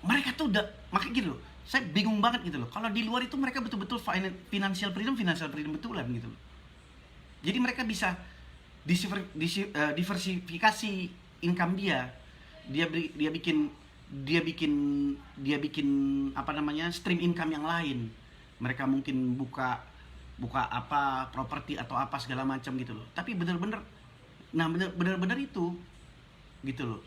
Mereka tuh udah, makanya gitu loh, saya bingung banget gitu loh. Kalau di luar itu mereka betul-betul financial freedom betulan gitu loh. Jadi mereka bisa diversifikasi income dia. Dia bikin apa namanya, stream income yang lain. Mereka mungkin buka apa properti atau apa segala macam gitu loh. Tapi bener-bener itu gitu loh.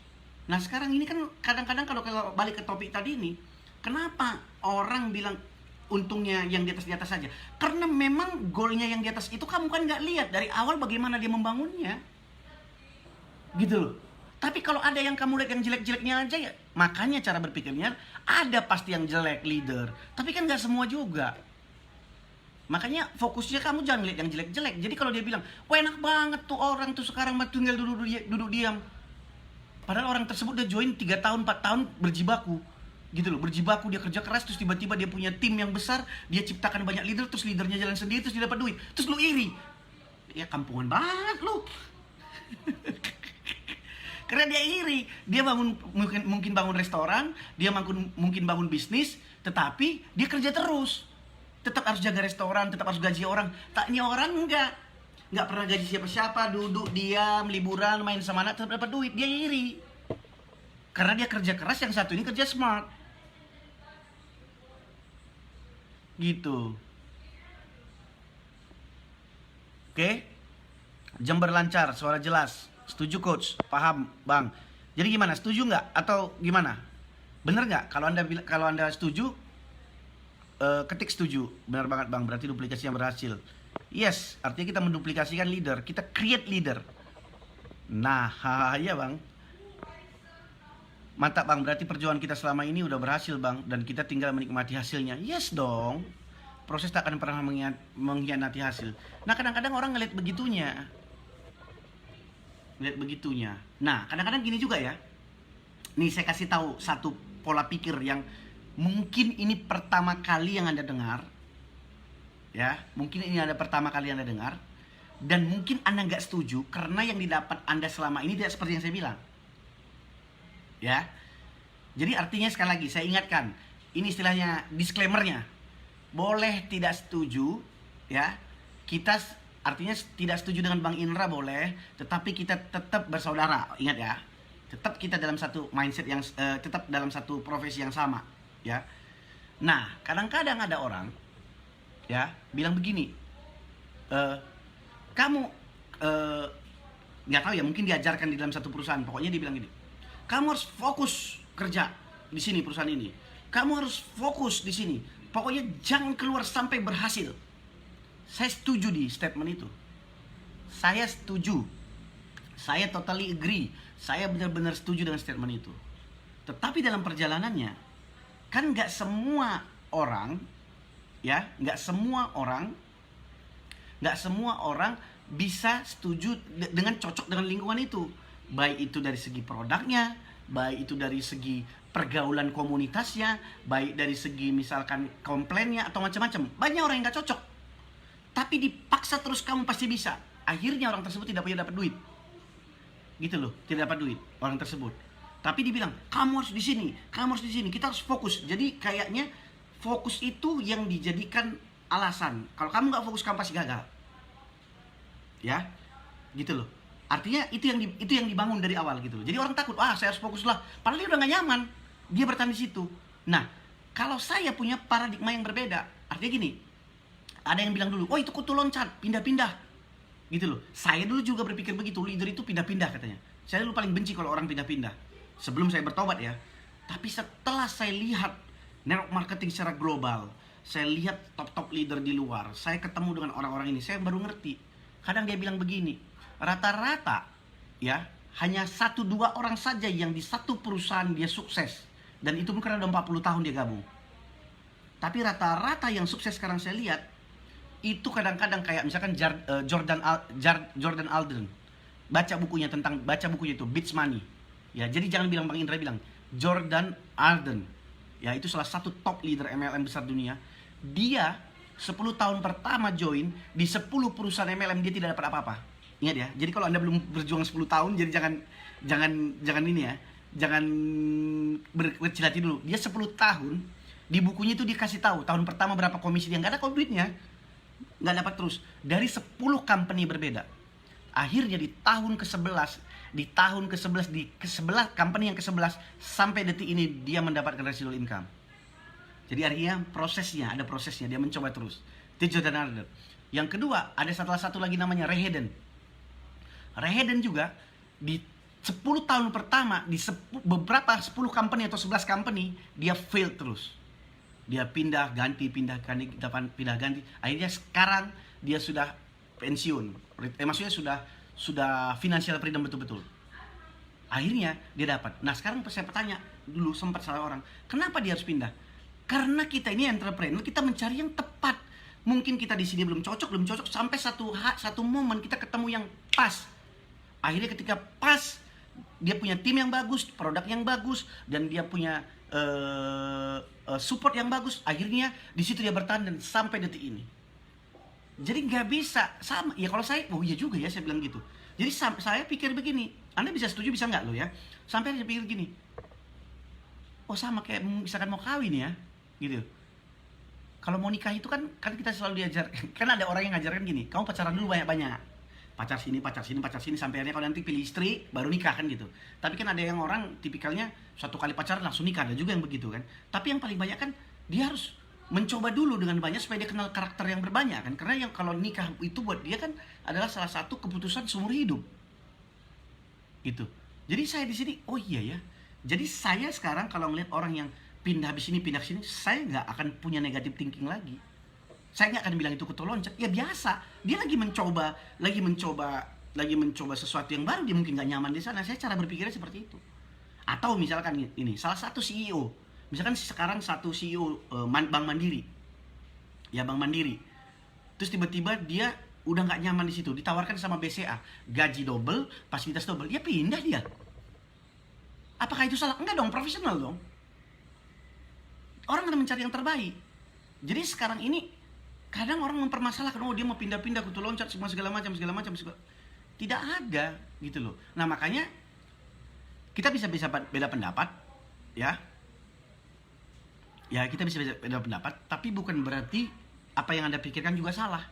Nah sekarang ini kan kadang-kadang kalau balik ke topik tadi ini, kenapa orang bilang untungnya yang di atas saja? Karena memang goalnya yang di atas itu kamu kan nggak lihat dari awal bagaimana dia membangunnya, gitu loh. Tapi kalau ada yang kamu lihat yang jelek-jeleknya aja, ya makanya cara berpikirnya ada pasti yang jelek leader. Tapi kan nggak semua juga. Makanya fokusnya kamu jangan lihat yang jelek-jelek. Jadi kalau dia bilang, wah enak banget tuh orang tuh sekarang tinggal duduk diam. Padahal orang tersebut udah join 3 tahun, 4 tahun berjibaku. Gitu loh, berjibaku, dia kerja keras, terus tiba-tiba dia punya tim yang besar, dia ciptakan banyak leader, terus leadernya jalan sendiri, terus dia dapat duit. Terus lu iri. Ya kampungan banget lu. Karena dia iri, dia mungkin bangun restoran, dia mungkin bangun bisnis, tetapi dia kerja terus. Tetap harus jaga restoran, tetap harus gaji orang. Tak, ini orang nggak pernah gaji siapa-siapa, duduk diam, liburan, main sama anak, tetap dapat duit. Dia iri. Karena dia kerja keras, yang satu ini kerja smart. Gitu. Oke? Jember lancar, suara jelas. Setuju coach, paham bang. Jadi gimana, setuju nggak atau gimana? Bener nggak? Kalau anda setuju, ketik setuju. Benar banget bang, berarti duplikasinya berhasil. Yes, artinya kita menduplikasikan leader, kita create leader. Nah, iya bang. Mantap bang, berarti perjuangan kita selama ini udah berhasil bang, dan kita tinggal menikmati hasilnya. Yes dong, proses tak akan pernah mengkhianati hasil. Nah kadang-kadang orang ngeliat begitunya. Nah kadang-kadang gini juga ya. Nih saya kasih tahu satu pola pikir yang mungkin ini pertama kali yang Anda dengar. Ya, mungkin ini ada pertama kali Anda dengar. Dan mungkin Anda nggak setuju karena yang didapat Anda selama ini tidak seperti yang saya bilang. Ya, jadi artinya sekali lagi saya ingatkan, ini istilahnya disclaimernya, boleh tidak setuju, ya, kita artinya tidak setuju dengan Bang Indra boleh, tetapi kita tetap bersaudara, ingat ya, tetap kita dalam satu mindset yang, tetap dalam satu profesi yang sama, ya. Nah, kadang-kadang ada orang, ya, bilang begini, eh, kamu nggak tahu ya, mungkin diajarkan di dalam satu perusahaan, pokoknya dia bilang gini, kamu harus fokus kerja di sini perusahaan ini, kamu harus fokus di sini, pokoknya jangan keluar sampai berhasil. Saya setuju di statement itu, saya setuju, saya totally agree, saya benar-benar setuju dengan statement itu. Tetapi dalam perjalanannya kan nggak semua orang, ya, nggak semua orang bisa setuju dengan cocok dengan lingkungan itu. Baik itu dari segi produknya, baik itu dari segi pergaulan komunitasnya, baik dari segi misalkan komplainnya atau macam-macam. Banyak orang yang nggak cocok, tapi dipaksa terus kamu pasti bisa. Akhirnya orang tersebut tidak punya dapat duit, gitu loh, tidak dapat duit orang tersebut. Tapi dibilang kamu harus di sini, kamu harus di sini, kita harus fokus. Jadi kayaknya fokus itu yang dijadikan alasan. Kalau kamu nggak fokus, kamu pasti gagal. Ya, gitu loh. Artinya itu yang dibangun dari awal gitu. Jadi orang takut, saya harus fokus lah. Padahal dia udah gak nyaman, dia bertahan di situ. Nah, kalau saya punya paradigma yang berbeda, artinya gini, ada yang bilang dulu, itu kutu loncat, pindah-pindah, gitu loh. Saya dulu juga berpikir begitu, leader itu pindah-pindah katanya. Saya dulu paling benci kalau orang pindah-pindah. Sebelum saya bertobat ya. Tapi setelah saya lihat network marketing secara global, saya lihat top-top leader di luar, saya ketemu dengan orang-orang ini, saya baru ngerti. Kadang dia bilang begini, rata-rata ya hanya 1-2 orang saja yang di satu perusahaan dia sukses. Dan itu mungkin udah 40 tahun dia gabung. Tapi rata-rata yang sukses sekarang saya lihat, itu kadang-kadang kayak misalkan Jordan Alden. Baca bukunya itu, Beats Money. Ya, jadi jangan bilang Bang Indra bilang, Jordan Alden. Ya, itu salah satu top leader MLM besar dunia. Dia 10 tahun pertama join, di 10 perusahaan MLM dia tidak dapat apa-apa. Ingat ya, jadi kalau Anda belum berjuang 10 tahun, jadi jangan ini ya, jangan berkecil hati dulu. Dia 10 tahun, di bukunya itu dikasih tahu, tahun pertama berapa komisi dia, nggak ada kok duitnya. Nggak dapat terus, dari 10 company berbeda. Akhirnya di tahun ke-11, di company yang ke-11, sampai detik ini dia mendapatkan residual income. Jadi artinya ada prosesnya, dia mencoba terus. Itu Jordan Alden. Yang kedua, ada salah satu lagi namanya Ray Hedden. Ray Hedden juga di 10 tahun pertama, di 10 company atau 11 company, dia fail terus. Dia pindah ganti. Akhirnya sekarang dia sudah pensiun. Maksudnya sudah financial freedom betul-betul. Akhirnya dia dapat. Nah, sekarang saya bertanya, dulu sempat salah orang, kenapa dia harus pindah? Karena kita ini entrepreneur, kita mencari yang tepat. Mungkin kita di sini belum cocok, sampai satu momen kita ketemu yang pas. Akhirnya ketika pas, dia punya tim yang bagus, produk yang bagus, dan dia punya support yang bagus. Akhirnya di situ dia bertahan dan sampai detik ini. Jadi nggak bisa sama. Ya kalau saya, iya juga ya, saya bilang gitu. Jadi saya pikir begini, Anda bisa setuju bisa nggak lo ya? Sampai saya pikir gini, sama kayak misalkan mau kawin ya. Gitu. Kalau mau nikah itu kan kita selalu diajar, kan ada orang yang ngajarkan gini, kamu pacaran dulu banyak-banyak, pacar sini sampai akhirnya kalau nanti pilih istri baru nikah kan gitu. Tapi kan ada yang orang tipikalnya satu kali pacaran langsung nikah, ada juga yang begitu kan. Tapi yang paling banyak kan dia harus mencoba dulu dengan banyak supaya dia kenal karakter yang berbanyak kan. Karena yang kalau nikah itu buat dia kan adalah salah satu keputusan seumur hidup. Gitu. Jadi saya di sini, iya ya. Jadi saya sekarang kalau ngeliat orang yang pindah di sini, saya nggak akan punya negative thinking lagi. Saya nggak akan bilang itu kutu loncat. Ya biasa, dia lagi mencoba sesuatu yang baru, dia mungkin nggak nyaman di sana. Saya cara berpikirnya seperti itu. Atau misalkan ini, salah satu CEO, misalkan sekarang satu CEO Bank Mandiri, ya Bank Mandiri, terus tiba-tiba dia udah nggak nyaman di situ, ditawarkan sama BCA, gaji double, fasilitas double, dia pindah dia. Apakah itu salah? Enggak dong, profesional dong. Orang akan mencari yang terbaik. Jadi sekarang ini kadang orang mempermasalahkan, dia mau pindah-pindah kutu loncat segala macam. Tidak ada gitu loh. Nah, makanya kita bisa beda pendapat, ya. Ya, kita bisa beda pendapat, tapi bukan berarti apa yang Anda pikirkan juga salah.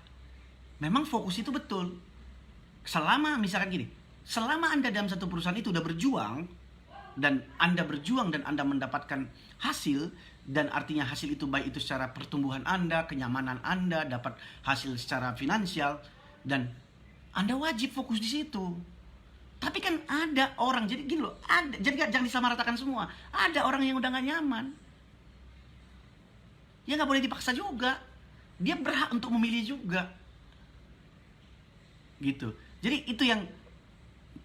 Memang fokus itu betul. Selama misalkan gini, selama Anda dalam satu perusahaan itu udah berjuang, dan Anda berjuang dan Anda mendapatkan hasil, dan artinya hasil itu baik itu secara pertumbuhan Anda, kenyamanan Anda, dapat hasil secara finansial, dan Anda wajib fokus di situ. Tapi kan ada orang, jadi gini loh, jadi jangan disamaratakan semua. Ada orang yang udah gak nyaman, ya gak boleh dipaksa juga. Dia berhak untuk memilih juga, gitu. Jadi itu yang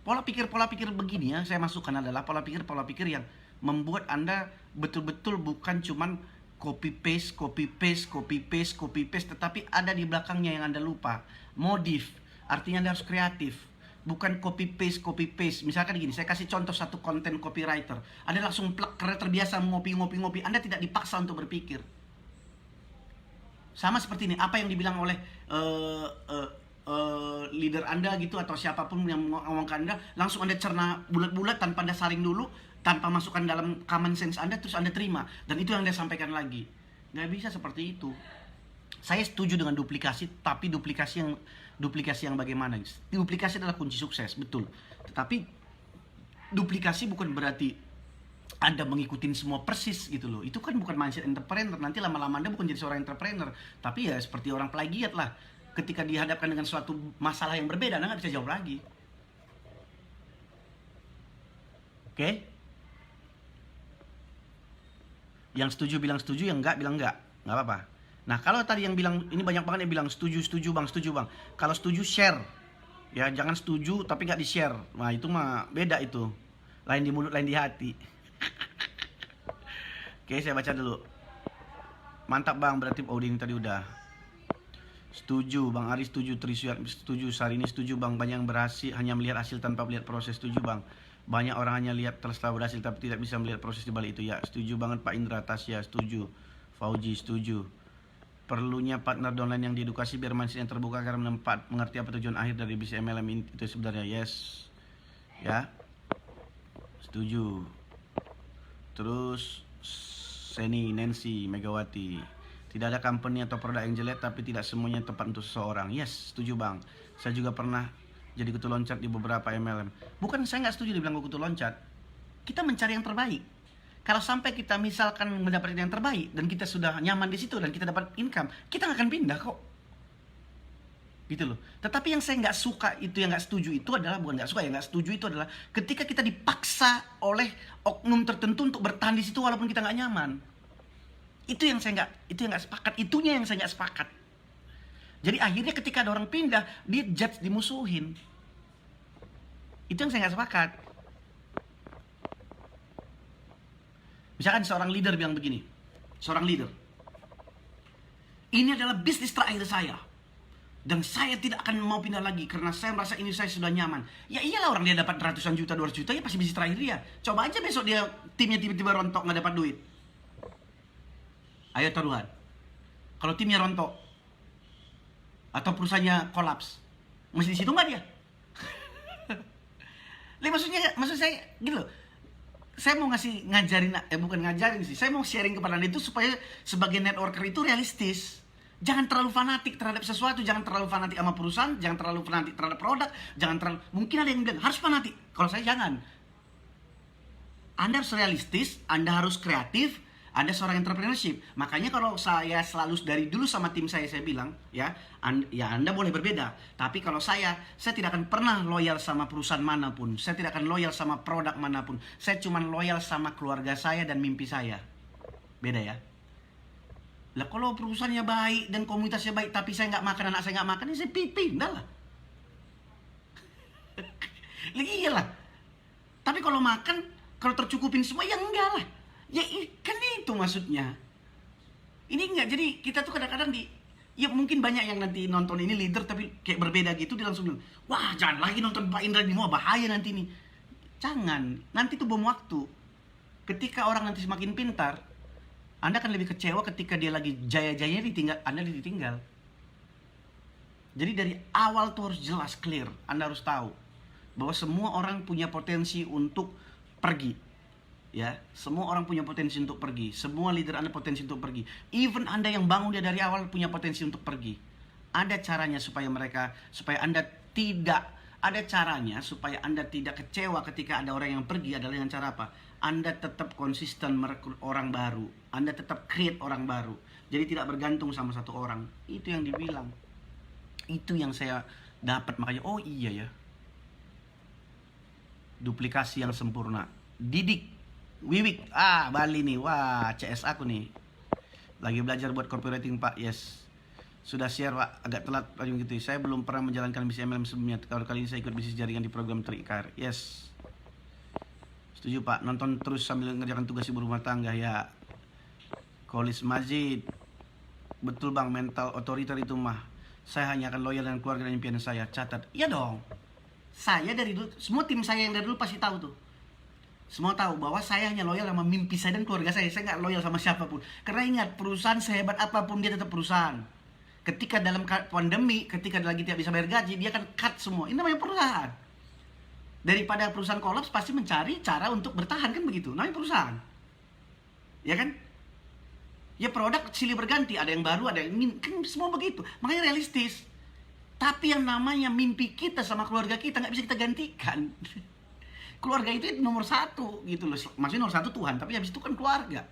pola pikir begini ya, saya masukkan adalah pola pikir yang membuat Anda betul-betul bukan cuman copy paste, tetapi ada di belakangnya yang Anda lupa. Modif, artinya Anda harus kreatif. Bukan copy paste. Misalkan gini, saya kasih contoh satu konten copywriter. Anda langsung plek, karena terbiasa ngopi. Anda tidak dipaksa untuk berpikir. Sama seperti ini, apa yang dibilang oleh leader Anda gitu, atau siapapun yang ngomong ke Anda, langsung Anda cerna bulat-bulat tanpa Anda saring dulu, tanpa masukkan dalam common sense Anda, terus Anda terima. Dan itu yang Anda sampaikan lagi. Nggak bisa seperti itu. Saya setuju dengan duplikasi, tapi duplikasi yang bagaimana? Duplikasi adalah kunci sukses, betul. Tetapi duplikasi bukan berarti Anda mengikuti semua persis gitu loh. Itu kan bukan mindset entrepreneur. Nanti lama-lama Anda bukan jadi seorang entrepreneur, tapi ya seperti orang plagiat lah. Ketika dihadapkan dengan suatu masalah yang berbeda, Anda nggak bisa jawab lagi. Oke? Yang setuju bilang setuju, yang enggak bilang enggak. Nggak apa-apa. Nah, kalau tadi yang bilang, ini banyak banget yang bilang setuju bang. Kalau setuju share, ya jangan setuju tapi nggak di share. Nah itu mah beda itu. Lain di mulut, lain di hati. Oke, saya baca dulu. Mantap bang, berarti ini tadi udah. Setuju bang Ari, setuju Trisuat, setuju Sarini, setuju bang. Banyak yang berhasil hanya melihat hasil tanpa melihat proses. Setuju bang. Banyak orang hanya lihat setelah berhasil tapi tidak bisa melihat proses di balik itu. Ya, setuju banget Pak Indra. Tasya, setuju. Fauji, setuju. Perlunya partner downline yang diedukasi biar mindset yang terbuka karena mengerti apa tujuan akhir dari bisnis MLM ini, itu sebenarnya. Yes. Ya. Setuju. Terus Seni, Nancy, Megawati. Tidak ada company atau produk yang jelek, tapi tidak semuanya tepat untuk seseorang. Yes, setuju bang. Saya juga pernah jadi kutu loncat di beberapa MLM. Bukan saya nggak setuju dibilang kutu loncat. Kita mencari yang terbaik. Kalau sampai kita misalkan mendapatkan yang terbaik dan kita sudah nyaman di situ dan kita dapat income, kita nggak akan pindah kok. Gitu loh. Tetapi yang saya nggak suka itu, yang nggak setuju itu adalah, bukan nggak suka ya, nggak setuju itu adalah ketika kita dipaksa oleh oknum tertentu untuk bertahan di situ walaupun kita nggak nyaman. Itu yang saya nggak sepakat. Itunya yang saya nggak sepakat. Jadi akhirnya ketika ada orang pindah, dia judge, dimusuhin. Itu yang saya nggak sepakat. Misalkan seorang leader bilang begini, seorang leader, ini adalah bisnis terakhir saya, dan saya tidak akan mau pindah lagi karena saya merasa ini saya sudah nyaman. Ya iyalah, orang dia dapat ratusan juta, 200 juta, ya pasti bisnis terakhir dia. Coba aja besok dia timnya tiba-tiba rontok, nggak dapat duit. Ayo taruhan, kalau timnya rontok atau perusahaannya kolaps, masih di situ nggak dia? Maksud saya gitu loh. Saya mau ngajarin, bukan ngajarin sih, saya mau sharing kepada Anda itu supaya sebagai networker itu realistis. Jangan terlalu fanatik terhadap sesuatu, jangan terlalu fanatik sama perusahaan, jangan terlalu fanatik terhadap produk, mungkin ada yang bilang harus fanatik. Kalau saya jangan. Anda harus realistis, Anda harus kreatif, Anda seorang entrepreneurship. Makanya kalau saya selalu dari dulu sama tim saya bilang, ya Anda boleh berbeda. Tapi kalau saya tidak akan pernah loyal sama perusahaan manapun. Saya tidak akan loyal sama produk manapun. Saya cuma loyal sama keluarga saya dan mimpi saya. Beda ya. Lah kalau perusahaannya baik dan komunitasnya baik, tapi saya nggak makan, anak saya nggak makan, ya saya pindah lah. Lagi iyalah. Tapi kalau makan, kalau tercukupin semua, ya enggak lah. Ya kan itu maksudnya. Ini enggak, jadi kita tuh kadang-kadang ya mungkin banyak yang nanti nonton ini leader tapi kayak berbeda gitu, dia langsung bilang, wah jangan lagi nonton Pak Indra ini, mau bahaya nanti nih. Jangan, nanti itu bom waktu. Ketika orang nanti semakin pintar, Anda akan lebih kecewa ketika dia lagi jaya-jayanya ditinggal, Anda ditinggal. Jadi dari awal tuh harus jelas, clear. Anda harus tahu bahwa semua orang punya potensi untuk pergi. Ya, semua orang punya potensi untuk pergi. Semua leader Anda potensi untuk pergi. Even Anda yang bangun dia dari awal punya potensi untuk pergi. Ada caranya supaya Anda tidak Ada caranya supaya Anda tidak kecewa ketika ada orang yang pergi, adalah dengan cara apa? Anda tetap konsisten merekrut orang baru. Anda tetap create orang baru. Jadi tidak bergantung sama satu orang. Itu yang dibilang. Itu yang saya dapat, makanya oh iya ya. Duplikasi yang sempurna. Didik, Wiwik, Bali nih, wah CS aku nih. Lagi belajar buat copywriting Pak, yes. Sudah share Pak, agak telat gitu. Saya belum pernah menjalankan bisnis MLM sebelumnya. Kalau kali ini saya ikut bisnis jaringan di program Trikar. Yes. Setuju Pak, nonton terus sambil mengerjakan tugas ibu rumah tangga ya. Kolis Majid. Betul Bang, mental otoriter itu mah. Saya hanya akan loyal dengan keluarga dan impian saya. Catat. Iya dong. Saya dari dulu, semua tim saya yang dari dulu pasti tahu tuh. Semua tahu bahwa saya hanya loyal sama mimpi saya dan keluarga saya. Saya nggak loyal sama siapapun. Karena ingat, perusahaan sehebat apapun dia tetap perusahaan. Ketika dalam pandemi, ketika lagi tidak bisa bayar gaji, dia akan cut semua. Ini namanya perusahaan. Daripada perusahaan kolaps, pasti mencari cara untuk bertahan, kan begitu. Namanya perusahaan. Ya kan? Ya produk silih berganti, ada yang baru, ada yang kan semua begitu. Makanya realistis. Tapi yang namanya mimpi kita sama keluarga kita nggak bisa kita gantikan. Keluarga itu nomor satu gitu loh. Maksudnya nomor satu Tuhan, tapi habis itu kan keluarga.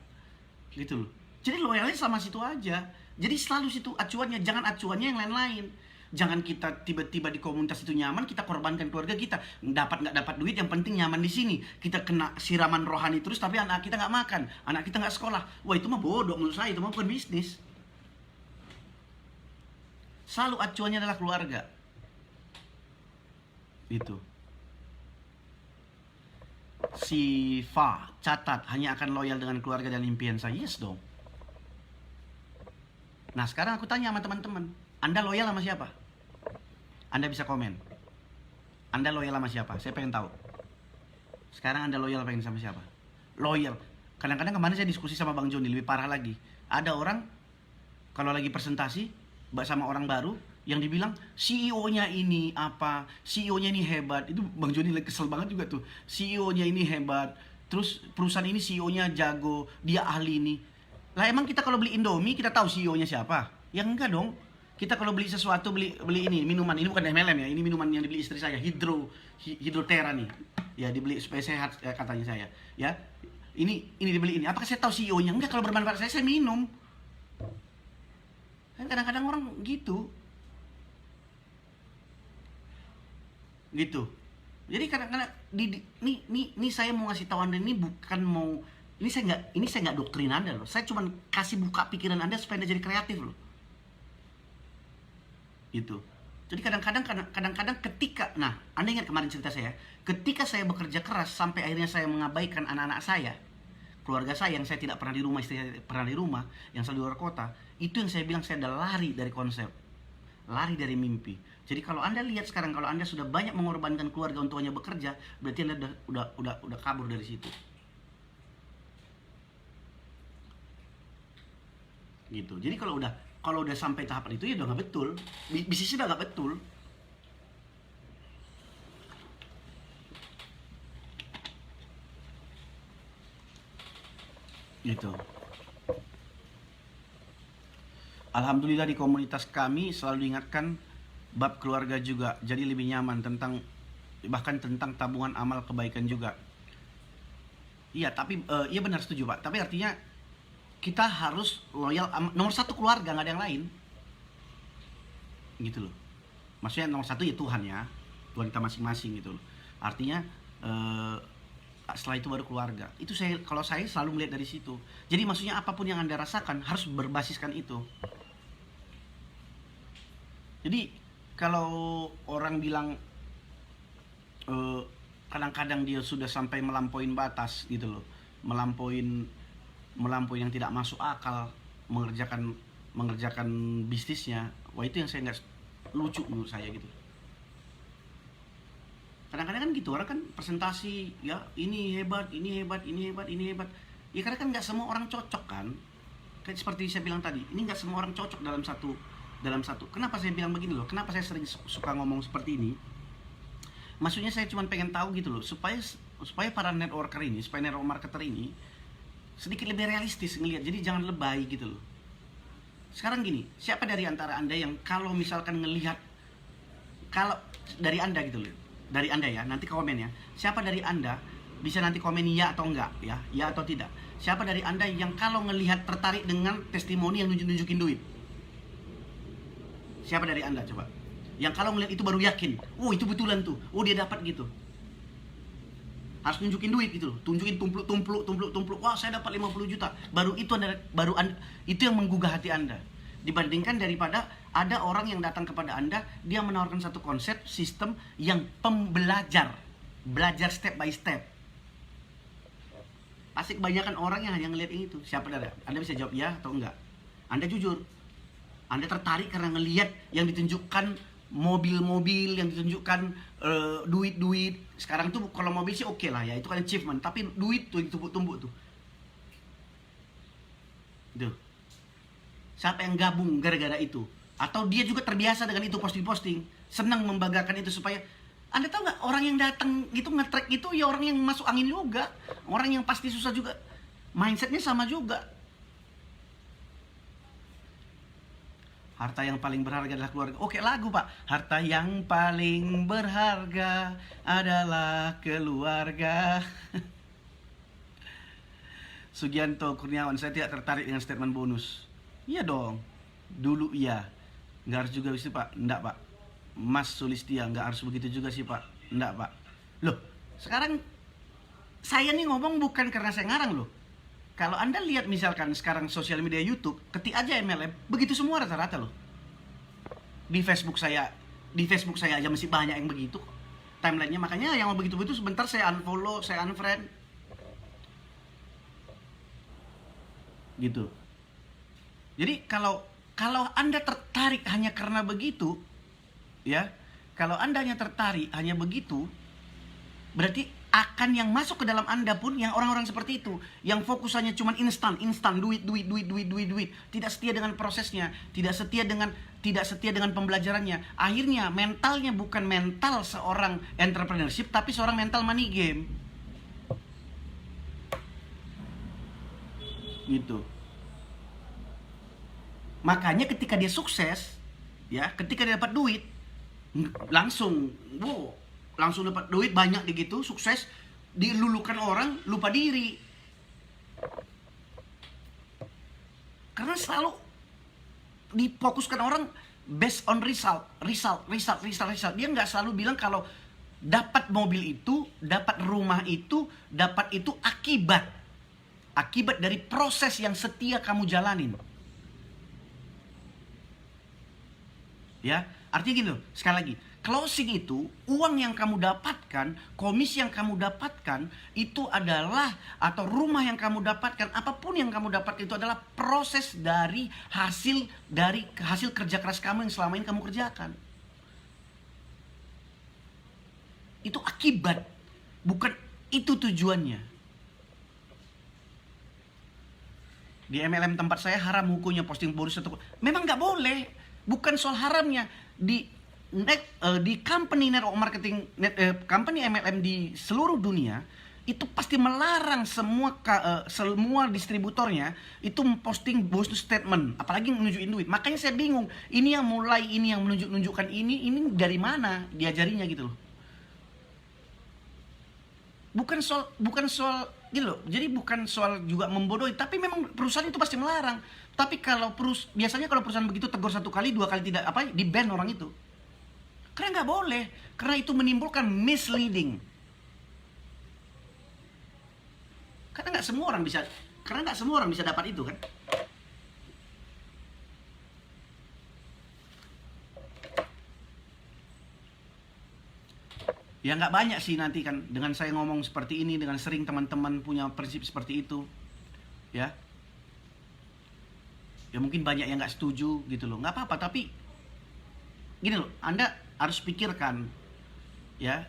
Gitu loh. Jadi loyalnya sama situ aja. Jadi selalu situ acuannya, jangan acuannya yang lain-lain. Jangan kita tiba-tiba di komunitas itu nyaman, kita korbankan keluarga kita. Dapat nggak dapat duit, yang penting nyaman di sini. Kita kena siraman rohani terus, tapi anak kita nggak makan, anak kita nggak sekolah. Wah itu mah bodoh menurut saya, itu mah bukan bisnis. Selalu acuannya adalah keluarga. Itu. Siva, catat, hanya akan loyal dengan keluarga dan impian saya. Yes dong. Nah sekarang aku tanya sama teman-teman, Anda loyal sama siapa? Anda bisa komen. Anda loyal sama siapa? Saya pengen tahu. Sekarang Anda loyal pengen sama siapa? Loyal. Kadang-kadang kemarin saya diskusi sama Bang Joni, lebih parah lagi. Ada orang, kalau lagi presentasi sama orang baru, yang dibilang CEO-nya ini apa, CEO-nya ini hebat. Itu Bang Joni kesel banget juga tuh. CEO-nya ini hebat, terus perusahaan ini CEO-nya jago, dia ahli ini. Lah emang kita kalau beli Indomie kita tahu CEO-nya siapa? Ya enggak dong. Kita kalau beli sesuatu, beli ini minuman, ini bukan MLM ya, ini minuman yang dibeli istri saya, Hidrotera nih. Ya dibeli supaya sehat katanya saya. Ya. Ini dibeli ini. Apakah saya tahu CEO-nya? Enggak, kalau bermanfaat saya minum. Kan kadang-kadang orang gitu. Gitu. Jadi kadang-kadang ini saya mau ngasih tahu Anda, ini bukan mau, ini saya nggak doktrin Anda loh. Saya cuma kasih buka pikiran Anda supaya Anda jadi kreatif loh. Itu. Jadi kadang-kadang ketika, nah, Anda ingat kemarin cerita saya, ketika saya bekerja keras sampai akhirnya saya mengabaikan anak-anak saya, keluarga saya yang saya tidak pernah di rumah, istri saya pernah di rumah, yang selalu di luar kota, itu yang saya bilang saya adalah lari dari konsep, lari dari mimpi. Jadi kalau Anda lihat sekarang, kalau Anda sudah banyak mengorbankan keluarga untuk hanya bekerja, berarti Anda udah kabur dari situ. Gitu. Jadi kalau udah sampai tahapan itu ya udah nggak betul, bisnisnya udah nggak betul. Gitu. Alhamdulillah di komunitas kami selalu diingatkan bab keluarga juga, jadi lebih nyaman, bahkan tentang tabungan amal kebaikan juga. Iya, tapi iya benar, setuju Pak. Tapi artinya kita harus loyal, nomor satu keluarga, nggak ada yang lain. Gitu loh. Maksudnya nomor satu ya Tuhan ya, Tuhan kita masing-masing gitu loh. Artinya setelah itu baru keluarga. Itu kalau saya selalu melihat dari situ. Jadi maksudnya apapun yang Anda rasakan harus berbasiskan itu. Jadi kalau orang bilang kadang-kadang dia sudah sampai melampaui batas gitu loh, melampaui yang tidak masuk akal, mengerjakan bisnisnya, wah itu yang saya nggak lucu menurut saya gitu. Kadang-kadang kan gitu, orang kan presentasi ya, ini hebat. Ya karena kan nggak semua orang cocok kan. Kayak seperti saya bilang tadi, ini nggak semua orang cocok dalam satu. Kenapa saya bilang begini loh? Kenapa saya sering suka ngomong seperti ini? Maksudnya saya cuma pengen tahu gitu loh, supaya para networker ini, supaya network marketer ini sedikit lebih realistis ngelihat. Jadi jangan lebay gitu loh. Sekarang gini, siapa dari antara Anda yang kalau misalkan ngelihat, kalau dari Anda gitu loh, dari Anda ya, nanti komen ya. Siapa dari Anda bisa nanti komen ya atau enggak ya, ya atau tidak. Siapa dari Anda yang kalau ngelihat tertarik dengan testimoni yang nunjukin duit? Siapa dari Anda coba? Yang kalau ngelihat itu baru yakin, oh itu betulan tuh, oh dia dapat gitu. Harus nunjukin duit gitu loh, tunjukin tumpluk, wah saya dapat 50 juta. Baru itu itu yang menggugah hati Anda. Dibandingkan daripada ada orang yang datang kepada Anda, dia menawarkan satu konsep sistem yang pembelajar, belajar step by step. Pasti kebanyakan orang yang hanya ngelihat itu. Siapa dari Anda bisa jawab ya atau enggak? Anda jujur, Anda tertarik karena ngelihat yang ditunjukkan mobil-mobil, yang ditunjukkan duit-duit. Sekarang tuh kalau mobil sih oke lah ya, itu kan achievement. Tapi duit tuh ditumpuk-tumpuk tuh. Tuh. Siapa yang gabung gara-gara itu? Atau dia juga terbiasa dengan itu, posting-posting, senang membanggakan itu. Supaya Anda tahu nggak, orang yang datang gitu nge-track itu ya orang yang masuk angin juga, orang yang pasti susah juga, mindsetnya sama juga. Harta yang paling berharga adalah keluarga. Oke, lagu Pak. Harta yang paling berharga adalah keluarga. Sugianto Kurniawan, saya tidak tertarik dengan statement bonus. Iya dong, dulu iya. Nggak harus juga begitu Pak. Enggak Pak. Mas Sulistia, nggak harus begitu juga sih Pak. Enggak Pak. Loh, sekarang saya nih ngomong bukan karena saya ngarang loh. Kalau Anda lihat misalkan sekarang sosial media YouTube, ketik aja MLM, begitu semua rata-rata loh. Di Facebook saya aja masih banyak yang begitu. Timelinenya, makanya yang mau begitu-begitu sebentar saya unfollow, saya unfriend. Gitu. Jadi kalau Anda tertarik hanya karena begitu, ya, kalau Anda hanya tertarik hanya begitu, berarti akan yang masuk ke dalam Anda pun yang orang-orang seperti itu, yang fokusannya cuma instan, duit, tidak setia dengan prosesnya, tidak setia dengan pembelajarannya. Akhirnya mentalnya bukan mental seorang entrepreneurship, tapi seorang mental money game. Gitu. Makanya ketika dia sukses, ya, ketika dia dapat duit, langsung dapat duit banyak begitu, sukses, dilulukan orang, lupa diri. Karena selalu difokuskan orang based on result. Dia nggak selalu bilang kalau dapat mobil itu, dapat rumah itu, dapat itu akibat dari proses yang setia kamu jalanin. Ya, artinya gini loh, sekali lagi, closing itu, uang yang kamu dapatkan, komisi yang kamu dapatkan, itu adalah, atau rumah yang kamu dapatkan, apapun yang kamu dapatkan itu adalah proses dari hasil kerja keras kamu yang selama ini kamu kerjakan. Itu akibat, bukan itu tujuannya. Di MLM tempat saya haram hukumnya posting bonus atau memang nggak boleh, bukan soal haramnya. Di company network marketing, company MLM di seluruh dunia itu pasti melarang semua distributornya itu posting bonus statement, apalagi menunjukin duit. Makanya saya bingung, ini yang menunjukkan ini dari mana diajarinya gitu loh. Bukan soal gitu loh. Jadi bukan soal juga membodohi, tapi memang perusahaan itu pasti melarang. Tapi biasanya kalau perusahaan begitu tegur 1 kali, 2 kali tidak di-ban orang itu. Karena nggak boleh, karena itu menimbulkan misleading. Karena nggak semua orang bisa dapat itu kan. Ya nggak banyak sih nanti kan dengan saya ngomong seperti ini, dengan sering teman-teman punya prinsip seperti itu, ya. Ya mungkin banyak yang nggak setuju gitu loh, nggak apa-apa, tapi gini loh, Anda harus pikirkan, ya.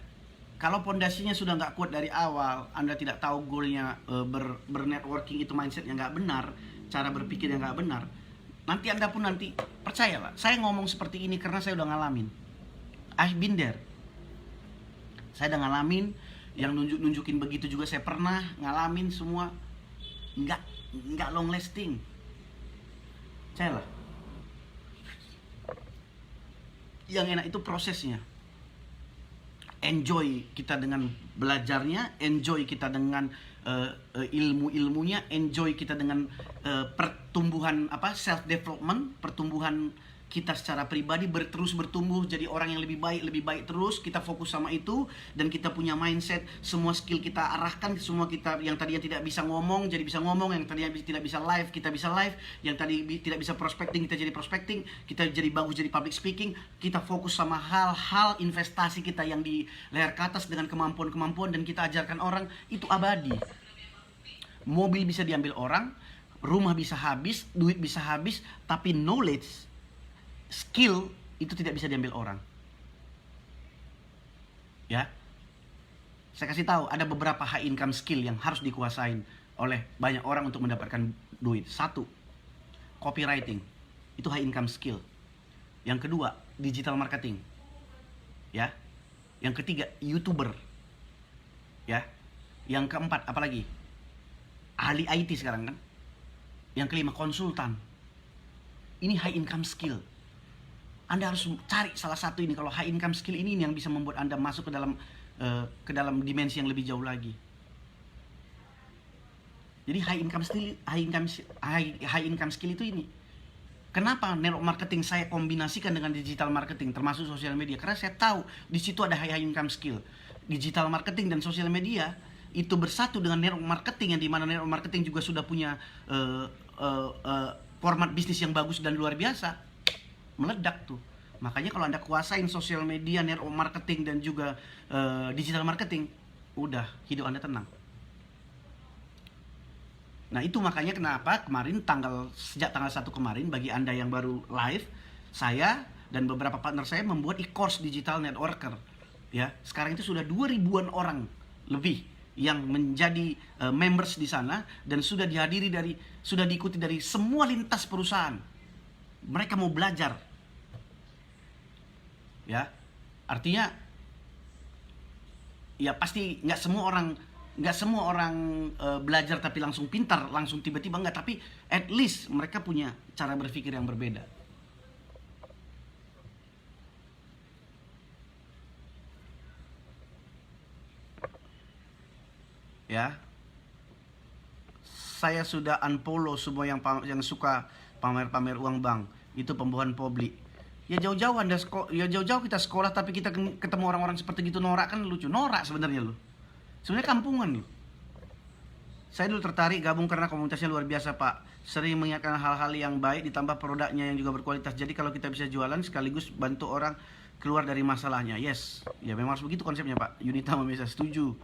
Kalau pondasinya sudah nggak kuat dari awal, Anda tidak tahu goalnya, bernetworking itu mindsetnya nggak benar, cara berpikirnya nggak benar, nanti Anda pun percayalah, saya ngomong seperti ini karena saya udah ngalamin. I've been there. Saya udah ngalamin, yang nunjukin begitu juga saya pernah ngalamin semua, nggak long lasting. Percayalah. Yang enak itu prosesnya. enjoy kita dengan belajarnya, enjoy kita dengan ilmu-ilmunya, enjoy kita dengan pertumbuhan self development, pertumbuhan kita secara pribadi, terus bertumbuh jadi orang yang lebih baik terus. Kita fokus sama itu dan kita punya mindset, semua skill kita arahkan, semua kita yang tadinya tidak bisa ngomong jadi bisa ngomong, yang tadinya tidak bisa live kita bisa live, yang tadi tidak bisa prospecting kita jadi prospecting, kita jadi bagus jadi public speaking. Kita fokus sama hal-hal investasi kita yang di leher ke atas dengan kemampuan-kemampuan, dan kita ajarkan orang itu abadi. Mobil bisa diambil orang, rumah bisa habis, duit bisa habis, tapi knowledge, skill itu tidak bisa diambil orang. Ya, saya kasih tahu ada beberapa high income skill yang harus dikuasain oleh banyak orang untuk mendapatkan duit. 1, copywriting, itu high income skill. Yang kedua, digital marketing. Ya. Yang ketiga, YouTuber. Ya. Yang keempat, apalagi? Ahli IT sekarang kan. Yang kelima, konsultan. Ini high income skill. Anda harus cari salah satu ini. Kalau high income skill ini yang bisa membuat Anda masuk ke dalam dimensi yang lebih jauh lagi. Jadi high income skill itu ini. Kenapa network marketing saya kombinasikan dengan digital marketing termasuk sosial media? Karena saya tahu di situ ada high income skill. Digital marketing dan sosial media itu bersatu dengan network marketing, yang dimana network marketing juga sudah punya format bisnis yang bagus dan luar biasa. Meledak tuh. Makanya kalau Anda kuasain sosial media, network marketing dan juga digital marketing, udah hidup Anda tenang. Nah, itu makanya kenapa kemarin sejak tanggal 1 kemarin, bagi Anda yang baru live, saya dan beberapa partner saya membuat e-course digital networker. Ya, sekarang itu sudah 2.000-an orang lebih yang menjadi members di sana, dan sudah diikuti dari semua lintas perusahaan. Mereka mau belajar. Ya, artinya ya pasti nggak semua orang belajar tapi langsung pintar, langsung tiba-tiba enggak, tapi at least mereka punya cara berpikir yang berbeda. Ya, saya sudah unfollow semua yang suka pamer-pamer uang bank. Itu pembohongan publik. Ya jauh-jauh kita sekolah tapi kita ketemu orang-orang seperti gitu, norak kan lucu. Norak sebenarnya lu. Sebenarnya kampungan lu. Saya dulu tertarik gabung karena komunitasnya luar biasa, Pak. Sering mengingatkan hal-hal yang baik ditambah produknya yang juga berkualitas. Jadi kalau kita bisa jualan sekaligus bantu orang keluar dari masalahnya. Yes, ya memang harus begitu konsepnya, Pak. Yunita Memesa, setuju.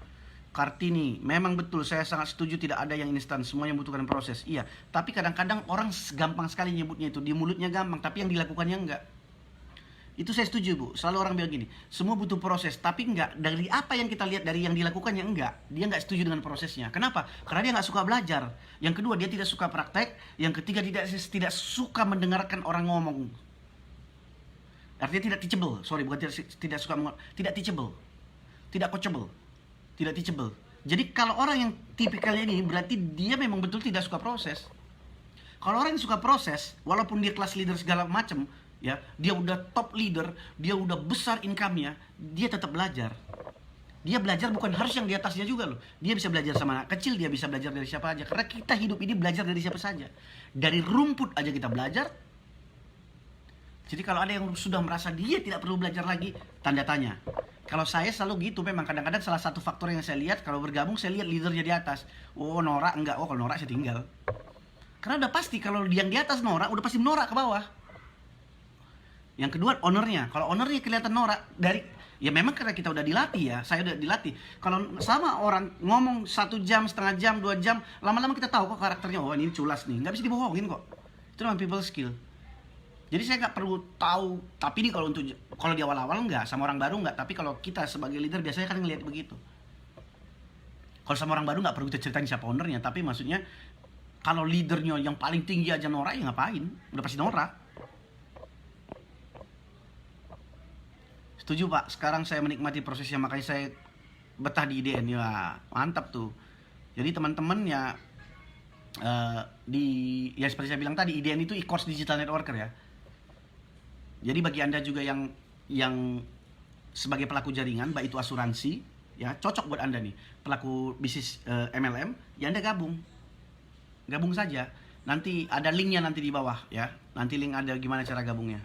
Kartini, memang betul, saya sangat setuju, tidak ada yang instan, semuanya membutuhkan proses. Iya, tapi kadang-kadang orang gampang sekali nyebutnya itu, di mulutnya gampang, tapi yang dilakukannya enggak. Itu saya setuju, Bu. Selalu orang bilang gini, semua butuh proses, tapi enggak. Dari apa yang kita lihat dari yang dilakukannya enggak. Dia enggak setuju dengan prosesnya. Kenapa? Karena dia enggak suka belajar. Yang kedua, dia tidak suka praktek. Yang ketiga, tidak suka mendengarkan orang ngomong. Artinya tidak teachable. Sorry, bukan tidak suka tidak teachable. Tidak coachable. Tidak teachable. Jadi kalau orang yang tipikalnya ini, berarti dia memang betul tidak suka proses. Kalau orang yang suka proses, walaupun dia kelas leader segala macam, ya, dia udah top leader, dia udah besar income-nya, dia tetap belajar. Dia belajar bukan harus yang di atasnya juga loh. Dia bisa belajar sama anak kecil, dia bisa belajar dari siapa aja. Karena kita hidup ini belajar dari siapa saja. Dari rumput aja kita belajar. Jadi kalau ada yang sudah merasa dia tidak perlu belajar lagi, tanda tanya. Kalau saya selalu gitu, memang kadang-kadang salah satu faktor yang saya lihat, kalau bergabung saya lihat leadernya di atas. Oh norak enggak, oh kalau norak saya tinggal. Karena udah pasti kalau yang di atas norak, udah pasti norak ke bawah. Yang kedua, ownernya. Kalau ownernya kelihatan norak, ya memang karena kita udah dilatih ya, saya udah dilatih. Kalau sama orang ngomong 1 jam, setengah jam, 2 jam, lama-lama kita tahu kok karakternya, oh ini culas nih, nggak bisa dibohongin kok. Itu namanya people skill. Jadi saya nggak perlu tahu, tapi ini kalau di awal-awal nggak, sama orang baru nggak, tapi kalau kita sebagai leader biasanya kan ngelihat begitu. Kalau sama orang baru nggak perlu kita ceritain siapa ownernya, tapi maksudnya kalau leadernya yang paling tinggi aja norak, ya ngapain? Udah pasti norak. Setuju, Pak, sekarang saya menikmati prosesnya, makanya saya betah di IDN. Ya mantap tuh. Jadi teman-teman ya, ya seperti saya bilang tadi, IDN itu e-course digital networker ya. Jadi bagi Anda juga yang sebagai pelaku jaringan, baik itu asuransi, ya cocok buat Anda nih, pelaku bisnis MLM, ya Anda gabung saja. Nanti ada linknya nanti di bawah ya, nanti link ada gimana cara gabungnya.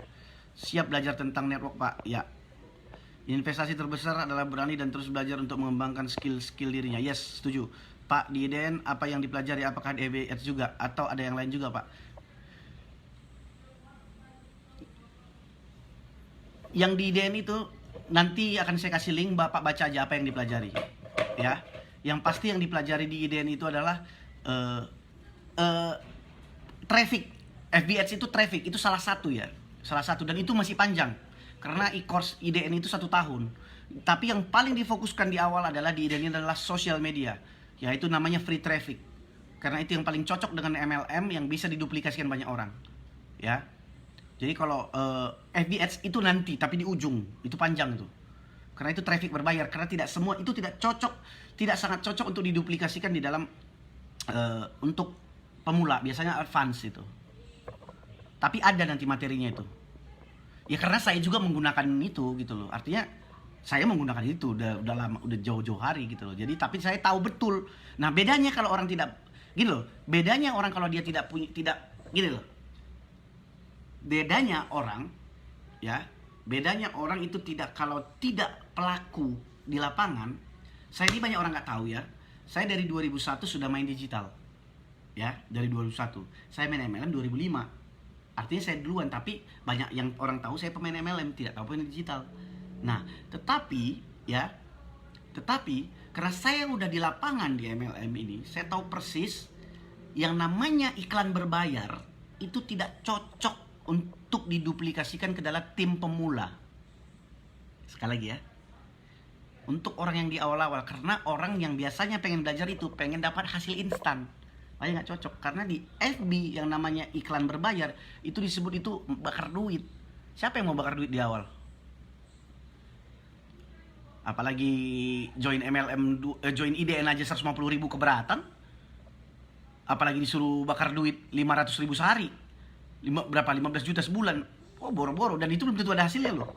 Siap belajar tentang network Pak? Ya. Investasi terbesar adalah berani dan terus belajar untuk mengembangkan skill dirinya. Yes, setuju Pak. Di IDN apa yang dipelajari, apakah di FBS juga atau ada yang lain juga Pak? Yang di IDN itu nanti akan saya kasih link, Bapak baca aja apa yang dipelajari ya. Yang pasti yang dipelajari di IDN itu adalah traffic. FBS itu traffic, itu salah satu ya, salah satu, dan itu masih panjang karena e-course IDN itu 1 tahun. Tapi yang paling difokuskan di awal adalah di IDN adalah social media, yaitu namanya free traffic, karena itu yang paling cocok dengan MLM yang bisa diduplikasikan banyak orang ya. Jadi kalau FBS itu nanti, tapi di ujung itu panjang itu, karena itu traffic berbayar, karena tidak semua itu tidak cocok, tidak sangat cocok untuk diduplikasikan di dalam untuk pemula, biasanya advance itu. Tapi ada nanti materinya itu. Ya karena saya juga menggunakan itu gitu loh. Artinya saya menggunakan itu udah lama, udah jauh-jauh hari gitu loh. Jadi tapi saya tahu betul. Nah, bedanya kalau orang tidak gini loh. Bedanya orang kalau dia tidak punya, tidak gini loh. Bedanya orang ya, bedanya orang itu tidak, kalau tidak pelaku di lapangan. Saya ini banyak orang nggak tahu ya. Saya dari 2001 sudah main digital. Ya, dari 2001. Saya main MLM 2005. Artinya saya duluan, tapi banyak yang orang tahu saya pemain MLM, tidak tahu pemain digital. Nah, tetapi karena saya udah di lapangan di MLM ini, saya tahu persis yang namanya iklan berbayar itu tidak cocok untuk diduplikasikan ke dalam tim pemula. Sekali lagi ya, untuk orang yang di awal-awal, karena orang yang biasanya pengen belajar itu pengen dapat hasil instan. Makanya nggak cocok, karena di FB yang namanya iklan berbayar itu disebut itu bakar duit. Siapa yang mau bakar duit di awal? Apalagi join MLM, join IDN aja 150.000 keberatan. Apalagi disuruh bakar duit 500.000 sehari, berapa, 15 juta sebulan. Oh, boro-boro, dan itu belum tentu ada hasilnya loh.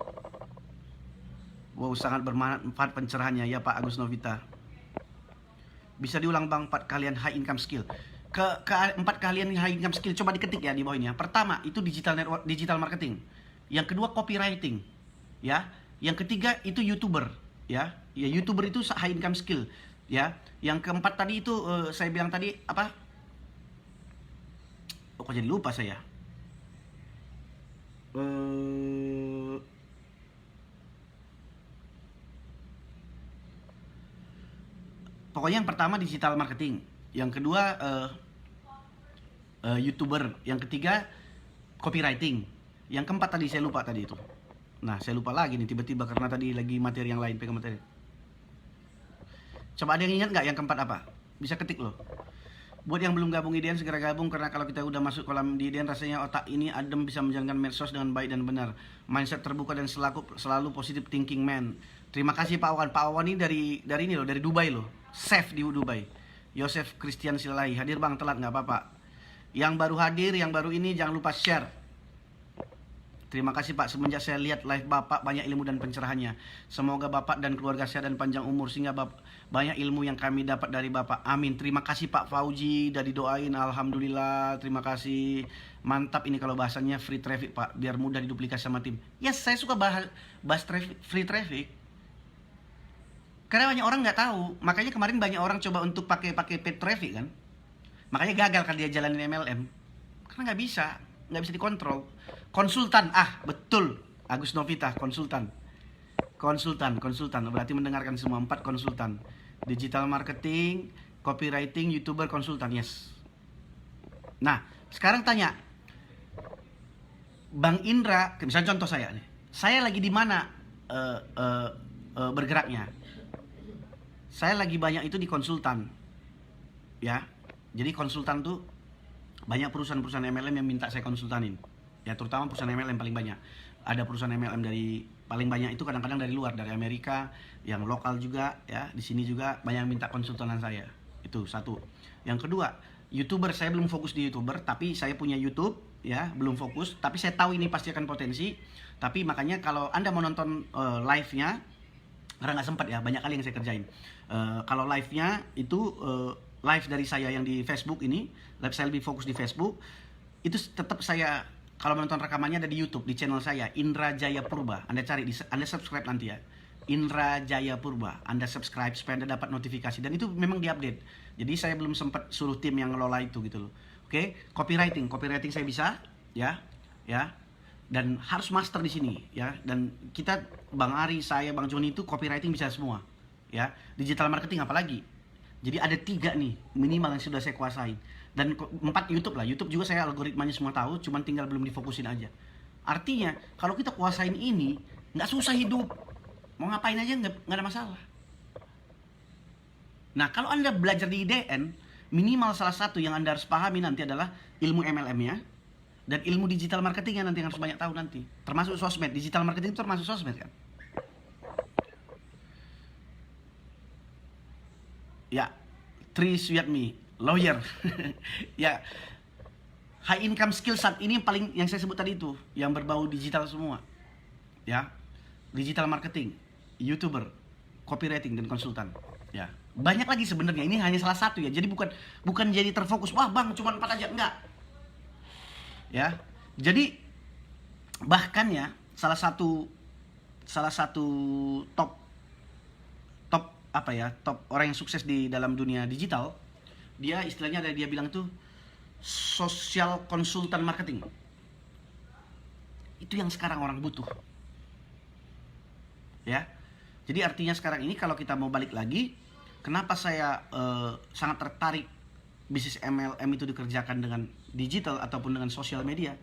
Wow, sangat bermanfaat pencerahannya ya Pak Agus Novita. Bisa diulang Bang, 4 kalian high income skill. Ke 4 kalian high income skill, coba diketik ya di bawah ini ya. Pertama itu digital network, digital marketing. Yang kedua copywriting ya. Yang ketiga itu YouTuber ya. Ya YouTuber itu high income skill ya. Yang keempat tadi itu saya bilang tadi apa? Oh, kok jadi lupa saya. Pokoknya yang pertama digital marketing, yang kedua YouTuber, yang ketiga copywriting, yang keempat tadi saya lupa tadi itu. Nah, saya lupa lagi nih tiba-tiba karena tadi lagi materi yang lain, pegang materi. Coba ada yang ingat nggak yang keempat apa? Bisa ketik loh. Buat yang belum gabung IDN segera gabung, karena kalau kita udah masuk kolam di IDN rasanya otak ini adem, bisa menjalankan medsos dengan baik dan benar. Mindset terbuka dan selalu positive thinking man. Terima kasih Pak Wawan. Pak Wawan ini dari ini loh, dari Dubai loh. Chef di Dubai. Yosef Christian Silalahi. Hadir Bang, telat nggak apa-apa. Yang baru hadir, yang baru ini jangan lupa share. Terima kasih Pak, semenjak saya lihat live Bapak banyak ilmu dan pencerahannya. Semoga Bapak dan keluarga sehat dan panjang umur, sehingga banyak ilmu yang kami dapat dari Bapak. Amin. Terima kasih Pak Fauji, udah didoain. Alhamdulillah, terima kasih. Mantap ini kalau bahasanya free traffic Pak, biar mudah diduplikasi sama tim. Yes, saya suka bahas free traffic. Karena banyak orang nggak tahu, makanya kemarin banyak orang coba untuk pakai paid traffic kan. Makanya gagal kan dia jalanin MLM, karena nggak bisa dikontrol. Konsultan, betul Agus Novita, konsultan. Berarti mendengarkan semua 4 konsultan. Digital marketing, copywriting, YouTuber, konsultan, yes. Nah, sekarang tanya, Bang Indra, misalnya contoh saya nih, saya lagi di mana bergeraknya? Saya lagi banyak itu di konsultan, ya. Jadi konsultan tuh banyak perusahaan-perusahaan MLM yang minta saya konsultanin. Ya terutama perusahaan MLM paling banyak. Ada perusahaan MLM dari paling banyak itu kadang-kadang dari luar, dari Amerika, yang lokal juga ya. Di sini juga banyak yang minta konsultanan saya. Itu satu. Yang kedua, YouTuber saya belum fokus di YouTuber, tapi saya punya YouTube ya, belum fokus, tapi saya tahu ini pasti akan potensi. Tapi makanya kalau Anda mau nonton live-nya, karena nggak sempat ya, banyak kali yang saya kerjain. Kalau live-nya itu live dari saya yang di Facebook ini, live saya lebih fokus di Facebook. Itu tetap saya kalau menonton rekamannya ada di YouTube, di channel saya Indra Jaya Purba. Anda cari, Anda subscribe nanti ya. Indra Jaya Purba. Anda subscribe supaya Anda dapat notifikasi, dan itu memang diupdate. Jadi saya belum sempat suruh tim yang ngelola itu gitu loh. Oke, copywriting saya bisa ya. Dan harus master di sini ya. Dan kita Bang Ari, saya, Bang Joni itu copywriting bisa semua ya. Digital marketing apalagi. Jadi ada 3 nih minimal yang sudah saya kuasain. Dan 4 YouTube lah. YouTube juga saya algoritmanya semua tahu, cuman tinggal belum difokusin aja. Artinya kalau kita kuasain ini, nggak susah hidup. Mau ngapain aja nggak ada masalah. Nah, kalau Anda belajar di IDN, minimal salah satu yang Anda harus pahami nanti adalah ilmu MLM-nya dan ilmu digital marketing yang nanti harus banyak tahu nanti. Termasuk sosmed. Digital marketing itu termasuk sosmed kan? Ya, Tri Suyatmi, lawyer. Ya, high income skill saat ini yang saya sebut tadi itu, yang berbau digital semua. Ya, digital marketing, YouTuber, copywriting dan konsultan. Ya, banyak lagi sebenarnya. Ini hanya salah satu ya. Jadi bukan jadi terfokus. Wah bang, cuma 4 aja, enggak. Ya, jadi bahkan ya salah satu top orang yang sukses di dalam dunia digital, dia istilahnya dia bilang tuh social consultant marketing. Itu yang sekarang orang butuh. Ya. Jadi artinya sekarang ini kalau kita mau balik lagi, kenapa saya sangat tertarik bisnis MLM itu dikerjakan dengan digital ataupun dengan sosial media?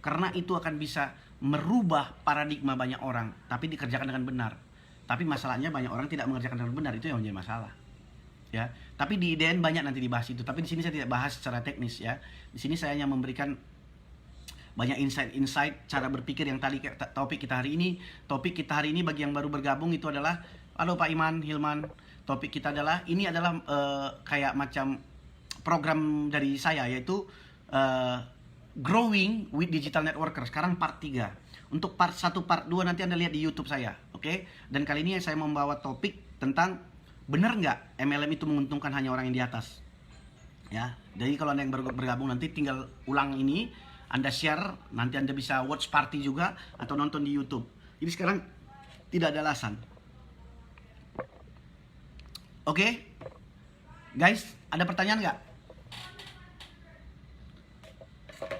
Karena itu akan bisa merubah paradigma banyak orang, tapi dikerjakan dengan benar. Tapi masalahnya banyak orang tidak mengerjakan dengan benar, itu yang menjadi masalah. Ya, tapi di IDN banyak nanti dibahas itu. Tapi di sini saya tidak bahas secara teknis ya. Di sini saya hanya memberikan banyak insight cara berpikir yang tadi topik kita hari ini. Topik kita hari ini bagi yang baru bergabung itu adalah, halo Pak Iman, Hilman. Topik kita adalah, ini adalah kayak macam program dari saya, yaitu Growing with Digital Networker. Sekarang part 3. Untuk part 1, part 2 nanti Anda lihat di YouTube saya. Oke? Dan kali ini saya membawa topik tentang benar nggak MLM itu menguntungkan hanya orang yang di atas. Ya. Jadi kalau Anda yang bergabung nanti tinggal ulang ini, Anda share, nanti Anda bisa watch party juga atau nonton di YouTube. Jadi sekarang tidak ada alasan. Oke? Guys, ada pertanyaan nggak?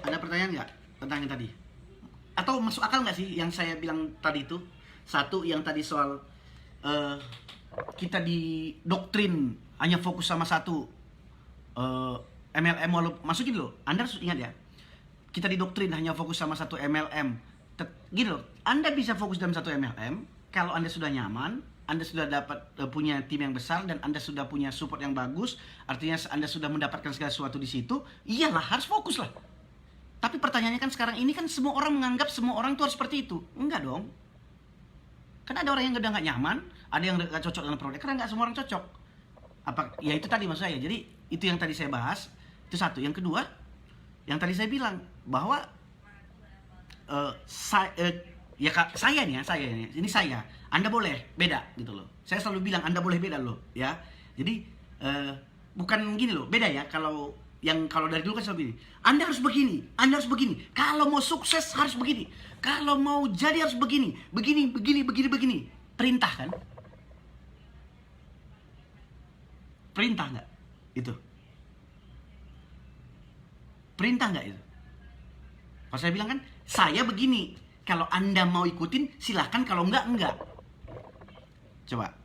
Ada pertanyaan nggak tentang yang tadi? Atau masuk akal nggak sih yang saya bilang tadi itu? Satu, yang tadi soal kita didoktrin hanya fokus sama satu MLM. Masukin loh, Anda harus ingat ya, kita didoktrin hanya fokus sama satu MLM. Gitu loh, Anda bisa fokus dalam satu MLM kalau Anda sudah nyaman, Anda sudah dapat punya tim yang besar, dan Anda sudah punya support yang bagus. Artinya Anda sudah mendapatkan segala sesuatu di situ. Iyalah, harus fokus lah. Tapi pertanyaannya kan sekarang ini kan semua orang menganggap semua orang tuh harus seperti itu. Enggak dong. Kan ada orang yang udah nggak nyaman, ada yang nggak cocok dengan produk, karena nggak semua orang cocok. Ya itu tadi maksud saya. Jadi itu yang tadi saya bahas. Itu satu. Yang kedua, yang tadi saya bilang bahwa saya nih, ini saya. Anda boleh beda gitu loh. Saya selalu bilang Anda boleh beda loh, ya. Jadi bukan gini loh, beda ya. Kalau dari dulu kan selalu begini, Anda harus begini, Anda harus begini. Kalau mau sukses harus begini. Kalau mau jadi harus begini. Perintah kan? Perintah nggak? Itu. Perintah nggak itu? Kalau saya bilang kan, saya begini. Kalau Anda mau ikutin, silahkan. Kalau enggak. Coba,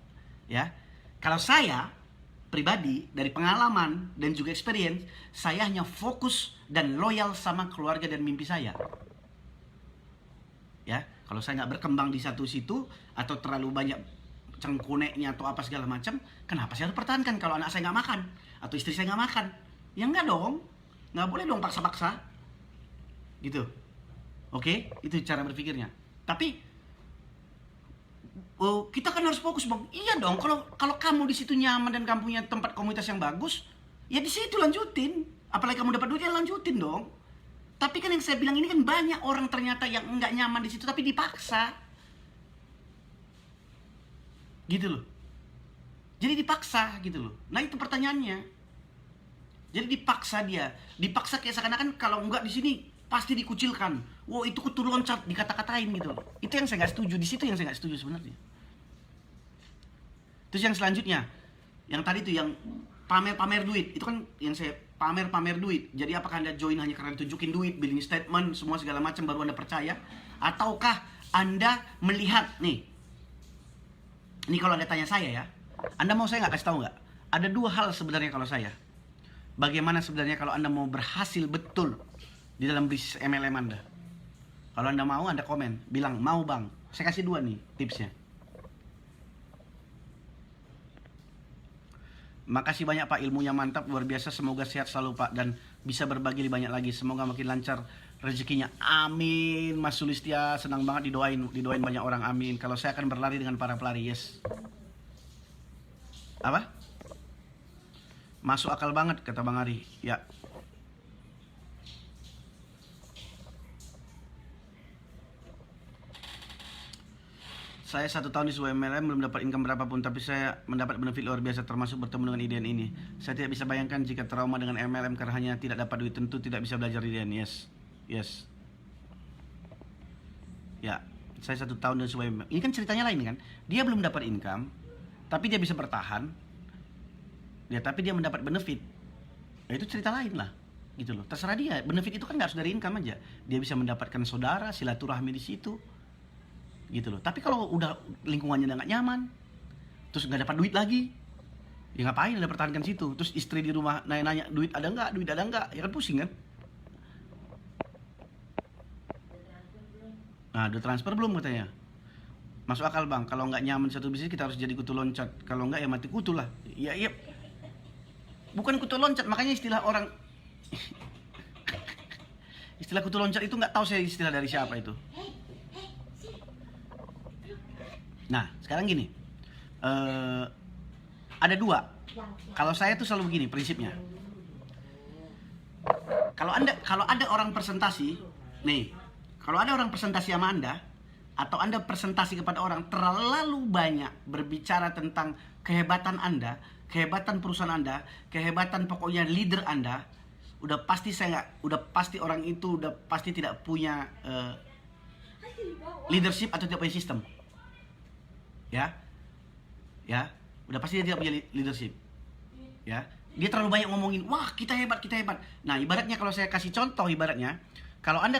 ya. Kalau saya pribadi, dari pengalaman dan juga experience, saya hanya fokus dan loyal sama keluarga dan mimpi saya. Ya, kalau saya nggak berkembang di satu situ atau terlalu banyak cengkuneknya atau apa segala macam, kenapa saya harus pertahankan kalau anak saya nggak makan atau istri saya nggak makan? Ya nggak dong, nggak boleh dong paksa-paksa, gitu. Oke, itu cara berpikirnya. Tapi kita kan harus fokus bang. Iya dong, kalau kamu di situ nyaman dan kamu punya tempat komunitas yang bagus, ya di situ lanjutin. Apalagi kamu dapat duit, ya lanjutin dong. Tapi kan yang saya bilang ini kan banyak orang ternyata yang nggak nyaman di situ tapi dipaksa. Gitu loh. Jadi dipaksa gitu loh. Nah itu pertanyaannya. Jadi dipaksa dia. Dipaksa kayak seakan-akan kalau nggak di sini pasti dikucilkan. Wow, itu kutu loncat, dikata-katain gitu loh. Itu yang saya nggak setuju. Di situ yang saya nggak setuju sebenarnya. Terus yang selanjutnya, yang tadi tuh yang pamer-pamer duit, itu kan yang saya pamer-pamer duit. Jadi apakah Anda join hanya karena tunjukin duit, billing statement, semua segala macam baru Anda percaya? Ataukah Anda melihat nih? Ini kalau Anda tanya saya ya, Anda mau saya nggak kasih tahu nggak? Ada dua hal sebenarnya kalau saya. Bagaimana sebenarnya kalau Anda mau berhasil betul di dalam bisnis MLM Anda? Kalau Anda mau, Anda komen, bilang mau bang. Saya kasih dua nih tipsnya. Makasih banyak Pak, ilmunya mantap, luar biasa. Semoga sehat selalu Pak dan bisa berbagi lebih banyak lagi. Semoga makin lancar rezekinya. Amin. Mas Sulistia, senang banget didoain banyak orang. Amin. Kalau saya akan berlari dengan para pelari, yes. Apa? Masuk akal banget kata Bang Ari. Ya. Saya 1 tahun di sebuah MLM belum dapat income berapapun, tapi saya mendapat benefit luar biasa termasuk bertemu dengan IDN ini. Saya tidak bisa bayangkan jika trauma dengan MLM karena hanya tidak dapat duit, tentu tidak bisa belajar IDN. Yes. Yes. Ya, saya 1 tahun di sebuah MLM. Ini kan ceritanya lain kan. Dia belum dapat income, tapi dia bisa bertahan. Ya, tapi dia mendapat benefit. Ya, itu cerita lain lah. Gitu loh. Terserah dia. Benefit itu kan nggak harus dari income aja. Dia bisa mendapatkan saudara, silaturahmi di situ. Gitu loh. Tapi kalau udah lingkungannya udah nggak nyaman, terus nggak dapat duit lagi, ya ngapain Anda pertahankan situ? Terus istri di rumah nanya-nanya duit ada nggak, ya kan pusing kan? Nah, udah transfer belum katanya? Masuk akal bang, kalau nggak nyaman satu bisnis kita harus jadi kutu loncat, kalau nggak ya mati kutu lah. Iya, bukan kutu loncat, makanya istilah orang istilah kutu loncat itu nggak tahu saya istilah dari siapa itu. Nah, sekarang gini, ada dua. Kalau saya tuh selalu begini prinsipnya. Kalau ada orang presentasi, nih, kalau ada orang presentasi sama Anda, atau Anda presentasi kepada orang terlalu banyak berbicara tentang kehebatan Anda, kehebatan perusahaan Anda, kehebatan pokoknya leader Anda, udah pasti orang itu udah pasti tidak punya leadership atau tidak punya sistem. Ya, udah pasti dia tidak punya leadership. Ya, dia terlalu banyak ngomongin, wah kita hebat. Nah, ibaratnya kalau saya kasih contoh, ibaratnya kalau Anda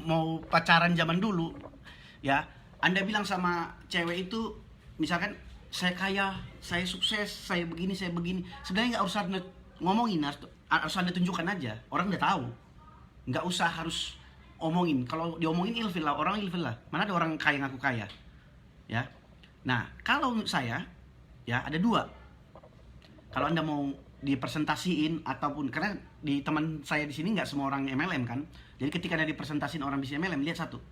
mau pacaran zaman dulu, ya, Anda bilang sama cewek itu, misalkan saya kaya, saya sukses, saya begini. Sebenarnya nggak usah ngomongin, harus Anda tunjukkan aja. Orang udah tahu, nggak usah harus omongin. Kalau diomongin ilfil lah, orang ilfil lah. Mana ada orang kaya ngaku kaya, ya. Nah, kalau menurut saya, ya ada dua. Kalau Anda mau dipresentasiin ataupun, karena di teman saya di sini nggak semua orang MLM kan. Jadi ketika Anda dipresentasiin orang bisnis MLM, lihat satu.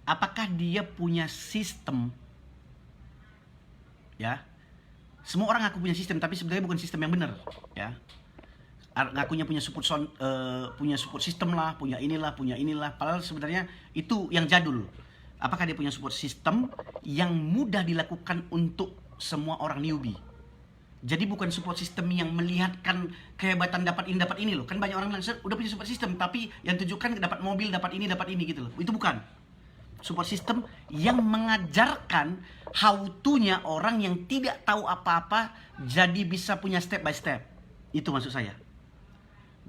Apakah dia punya sistem? Ya. Semua orang ngaku punya sistem, tapi sebenarnya bukan sistem yang benar, ya. Ngakunya punya support system lah, punya inilah. Padahal sebenarnya itu yang jadul. Apakah dia punya support system yang mudah dilakukan untuk semua orang newbie? Jadi bukan support system yang melihatkan kehebatan dapat ini loh. Kan banyak orang bilang, udah punya support system, tapi yang tujukan dapat mobil, dapat ini gitu loh. Itu bukan. Support system yang mengajarkan how to-nya orang yang tidak tahu apa-apa, jadi bisa punya step by step. Itu maksud saya.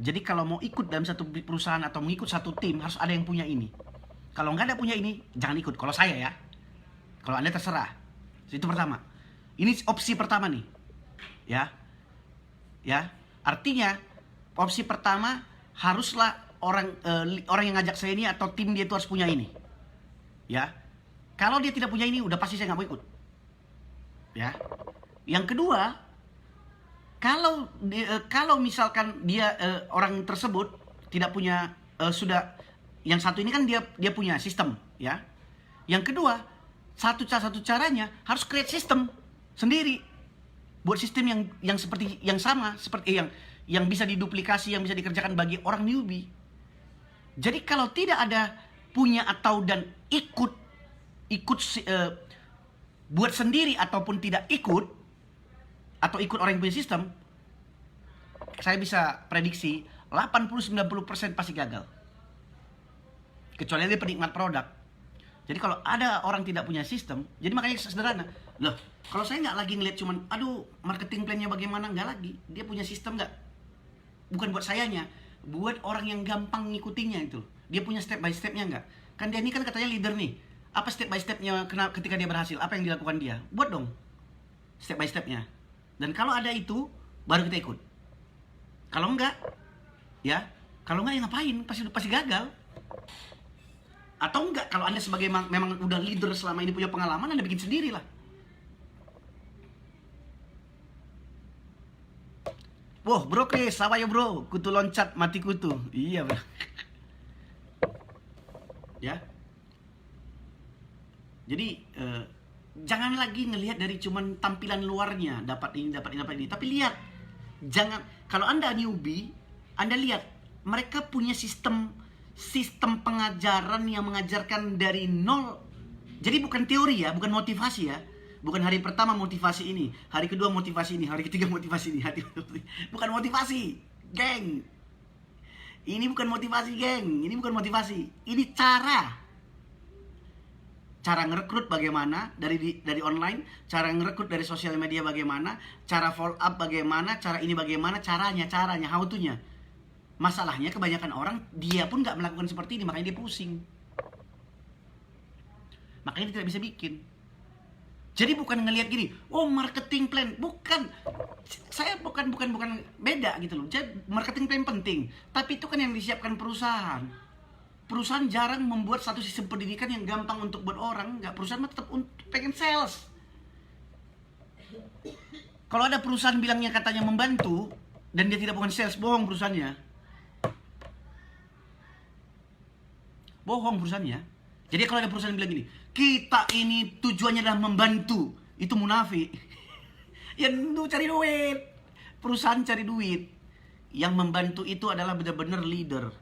Jadi kalau mau ikut dalam satu perusahaan atau mengikut satu tim, harus ada yang punya ini. Kalau nggak ada punya ini, jangan ikut. Kalau saya ya, kalau Anda terserah. Itu pertama. Ini opsi pertama nih, ya. Artinya opsi pertama haruslah orang yang ngajak saya ini atau tim dia itu harus punya ini, ya. Kalau dia tidak punya ini, udah pasti saya nggak mau ikut, ya. Yang kedua, kalau misalkan dia orang tersebut tidak punya sudah. Yang satu ini kan dia punya sistem, ya. Yang kedua, satu caranya harus create sistem sendiri. Buat sistem yang seperti yang sama seperti yang bisa diduplikasi, yang bisa dikerjakan bagi orang newbie. Jadi kalau tidak ada punya atau dan ikut buat sendiri ataupun tidak ikut atau ikut orang yang punya sistem, saya bisa prediksi 80-90% pasti gagal. Kecuali dia penikmat produk. Jadi kalau ada orang tidak punya sistem, jadi makanya sederhana. Loh, kalau saya nggak lagi ngeliat cuman, aduh marketing plan-nya bagaimana, nggak lagi. Dia punya sistem nggak? Bukan buat sayanya, buat orang yang gampang ngikutinya itu. Dia punya step by step-nya nggak? Kan dia ini kan katanya leader nih. Apa step by step-nya ketika dia berhasil? Apa yang dilakukan dia? Buat dong step by step-nya. Dan kalau ada itu, baru kita ikut. Kalau enggak, ya ngapain? Pasti gagal. Atau enggak, kalau Anda sebagai memang udah leader selama ini punya pengalaman, Anda bikin sendiri lah. Wah, bro Chris, apa ya bro? Kutu loncat, mati kutu. Iya bro. Ya. Jadi jangan lagi ngelihat dari cuman tampilan luarnya, dapat ini, tapi lihat. Jangan, kalau Anda newbie, Anda lihat mereka punya sistem pengajaran yang mengajarkan dari nol. Jadi bukan teori ya, bukan motivasi ya. Bukan hari pertama motivasi ini, hari kedua motivasi ini, hari ketiga motivasi ini. Bukan motivasi, geng. Ini bukan motivasi, geng. Ini bukan motivasi. Ini cara ngerekrut bagaimana dari online, cara ngerekrut dari sosial media bagaimana, cara follow up bagaimana, cara ini bagaimana, caranya, how to-nya. Masalahnya kebanyakan orang dia pun nggak melakukan seperti ini, makanya dia pusing. Makanya dia tidak bisa bikin. Jadi bukan ngelihat gini, oh marketing plan, bukan. Saya bukan beda gitu loh. Jadi marketing plan penting, tapi itu kan yang disiapkan perusahaan. Perusahaan jarang membuat satu sistem pendidikan yang gampang untuk buat orang. Nggak, perusahaan tetap pengen sales. Kalau ada perusahaan bilangnya katanya membantu dan dia tidak bukan sales, bohong perusahaannya. Bohong perusahaannya. Jadi kalau ada perusahaan bilang gini, kita ini tujuannya adalah membantu, itu munafik. Ya itu cari duit. Perusahaan cari duit. Yang membantu itu adalah benar-benar leader.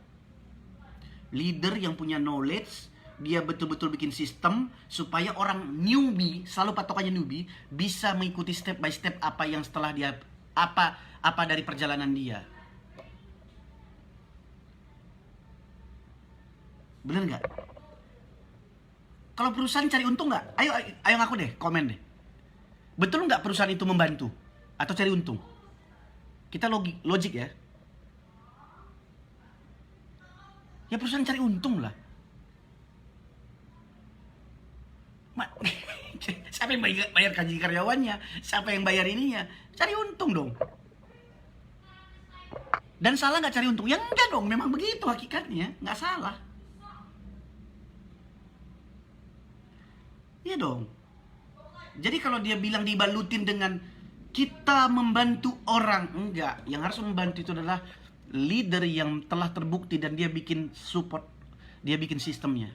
Leader yang punya knowledge, dia betul-betul bikin sistem supaya orang newbie, selalu patokannya newbie, bisa mengikuti step by step apa yang setelah dia apa dari perjalanan dia. Bener nggak? Kalau perusahaan cari untung nggak? Ayo ngaku deh, komen deh. Betul nggak perusahaan itu membantu atau cari untung? Kita logik ya. Ya perusahaan cari untung lah. Siapa yang bayar gaji karyawannya? Siapa yang bayar ininya? Cari untung dong. Dan salah nggak cari untung? Ya enggak dong, memang begitu hakikatnya, nggak salah. Iya dong. Jadi kalau dia bilang dibalutin dengan kita membantu orang, enggak. Yang harus membantu itu adalah leader yang telah terbukti dan dia bikin support, dia bikin sistemnya.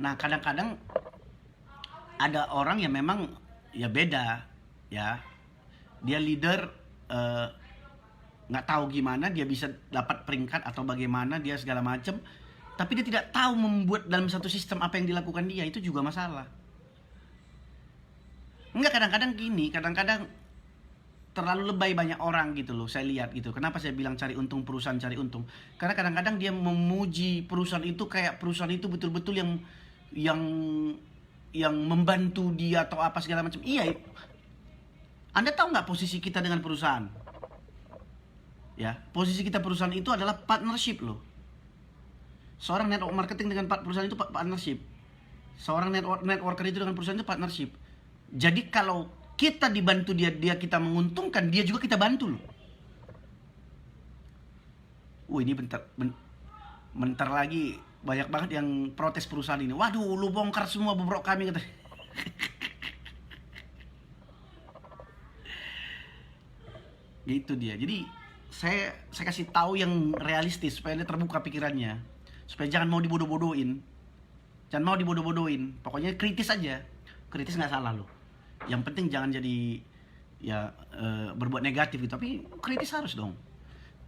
Nah kadang-kadang ada orang yang memang ya beda ya, dia leader nggak tahu gimana dia bisa dapat peringkat atau bagaimana dia segala macam, tapi dia tidak tahu membuat dalam satu sistem apa yang dilakukan dia, itu juga masalah. Enggak, kadang-kadang gini, kadang-kadang terlalu lebay banyak orang gitu loh, saya lihat gitu. Kenapa saya bilang cari untung, perusahaan cari untung? Karena kadang-kadang dia memuji perusahaan itu kayak perusahaan itu betul-betul yang membantu dia atau apa segala macam. Iya, Anda tahu nggak posisi kita dengan perusahaan? Ya, posisi kita perusahaan itu adalah partnership loh. Seorang network marketing dengan perusahaan itu partnership. Seorang networker itu dengan perusahaan itu partnership. Jadi kalau kita dibantu dia kita menguntungkan, dia juga kita bantu loh. Ini bentar lagi banyak banget yang protes perusahaan ini. Waduh, lu bongkar semua bobrok kami kata. Gitu dia. Jadi saya kasih tahu yang realistis supaya dia terbuka pikirannya. Supaya jangan mau dibodoh-bodohin. Pokoknya kritis aja. Kritis nggak salah loh. Yang penting jangan jadi ya berbuat negatif gitu, tapi kritis harus dong.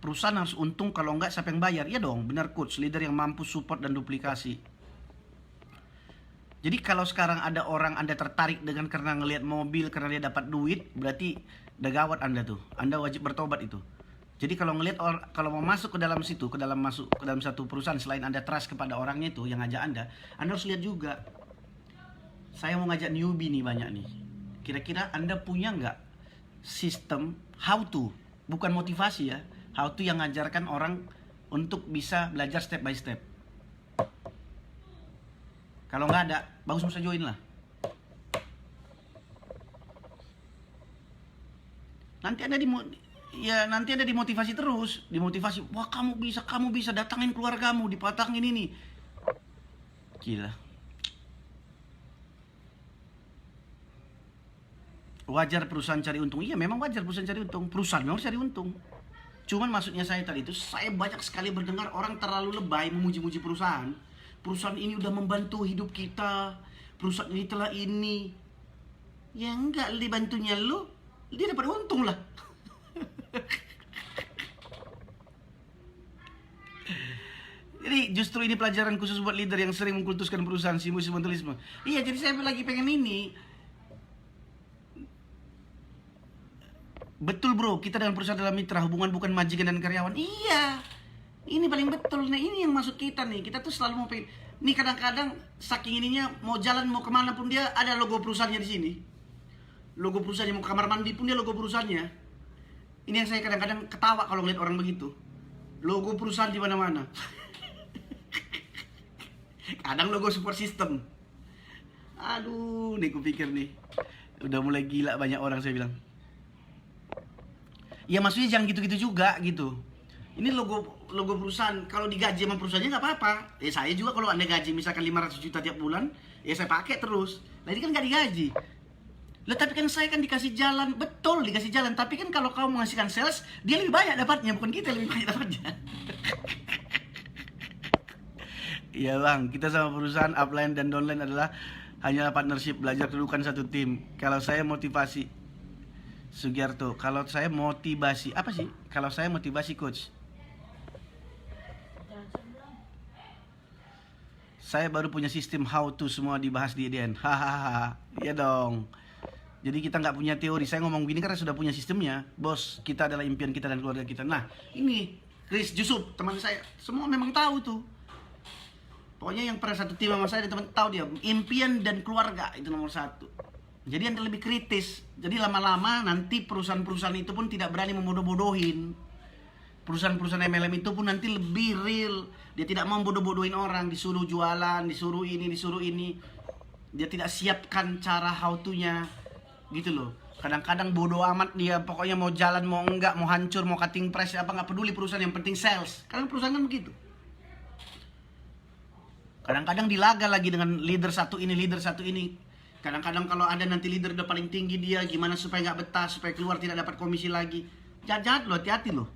perusahaan harus untung, kalau enggak siapa yang bayar? Ya dong, benar coach, leader yang mampu support dan duplikasi. Jadi kalau sekarang ada orang Anda tertarik dengan karena ngelihat mobil, karena dia dapat duit, berarti udah gawat Anda tuh. Anda wajib bertobat itu. Jadi kalau ngelihat kalau mau masuk ke dalam situ, ke dalam satu perusahaan, selain Anda trust kepada orangnya itu yang ngajak Anda harus lihat juga. Saya mau ngajak newbie nih banyak nih. Kira-kira Anda punya nggak sistem how to, bukan motivasi ya, how to yang ngajarkan orang untuk bisa belajar step by step. Kalau nggak ada, bagus bisa join lah. Nanti Anda dimotivasi terus, dimotivasi. Wah, kamu bisa, datangin keluargamu, dipatangin ini. Gila. Wajar perusahaan cari untung. Iya, memang wajar perusahaan cari untung. Perusahaan memang cari untung. Cuman maksudnya saya tadi itu, saya banyak sekali mendengar orang terlalu lebay memuji-muji perusahaan. Perusahaan ini udah membantu hidup kita. Perusahaan ini telah ini. Ya enggak, dibantunya lu, dia dapat untung lah. Jadi justru ini pelajaran khusus buat leader yang sering mengkultuskan perusahaan, simbolisme. Iya, jadi saya lagi pengen ini. Betul bro, kita dengan perusahaan adalah mitra, hubungan bukan majikan dan karyawan. Iya, ini paling betul. Nah ini yang maksud kita nih, kita tuh selalu mau pengen. Nih kadang-kadang saking ininya, mau jalan mau kemana pun dia ada logo perusahaannya di sini. Logo perusahaannya, mau ke kamar mandi pun dia logo perusahaannya. Ini yang saya kadang-kadang ketawa kalau ngeliat orang begitu. Logo perusahaan di mana-mana. Kadang logo support system. Aduh, nih kupikir nih, udah mulai gila banyak orang saya bilang. Ya maksudnya jangan gitu-gitu juga gitu. Ini logo perusahaan, kalau digaji sama perusahaannya nggak apa-apa. Saya juga kalau Anda gaji misalkan 500 juta tiap bulan, ya saya pakai terus. Nah ini kan nggak digaji. Lah tapi kan saya kan dikasih jalan, betul dikasih jalan. Tapi kan kalau kamu menghasilkan sales, dia lebih banyak dapatnya, bukan kita lebih banyak dapatnya. Iya bang, kita sama perusahaan upline dan downline adalah hanyalah partnership, belajar kedudukan satu tim. Kalau saya motivasi Sugiarto, kalau saya motivasi, apa sih? Kalau saya motivasi coach. Saya baru punya sistem how to, semua dibahas di IDN. Hahaha, ya dong. Jadi kita nggak punya teori. Saya ngomong gini karena sudah punya sistemnya. Bos, kita adalah impian kita dan keluarga kita. Nah, ini Chris Jusuf, teman saya, semua memang tahu tuh. Pokoknya yang pernah satu tim sama saya dan teman tahu dia, impian dan keluarga itu nomor satu. Jadi Anda lebih kritis. Jadi lama-lama nanti perusahaan-perusahaan itu pun tidak berani membodoh-bodohin. Perusahaan-perusahaan MLM itu pun nanti lebih real. Dia tidak mau bodoh-bodohin orang, disuruh jualan, disuruh ini. Dia tidak siapkan cara how to-nya. Gitu loh. Kadang-kadang bodoh amat dia, pokoknya mau jalan, mau enggak, mau hancur, mau cutting price, apa nggak peduli perusahaan, yang penting sales. Kadang perusahaan kan begitu. Kadang-kadang dilaga lagi dengan leader satu ini. Kadang-kadang kalau ada nanti leader udah paling tinggi dia, gimana supaya nggak betah, supaya keluar tidak dapat komisi lagi. Jahat loh, hati-hati loh.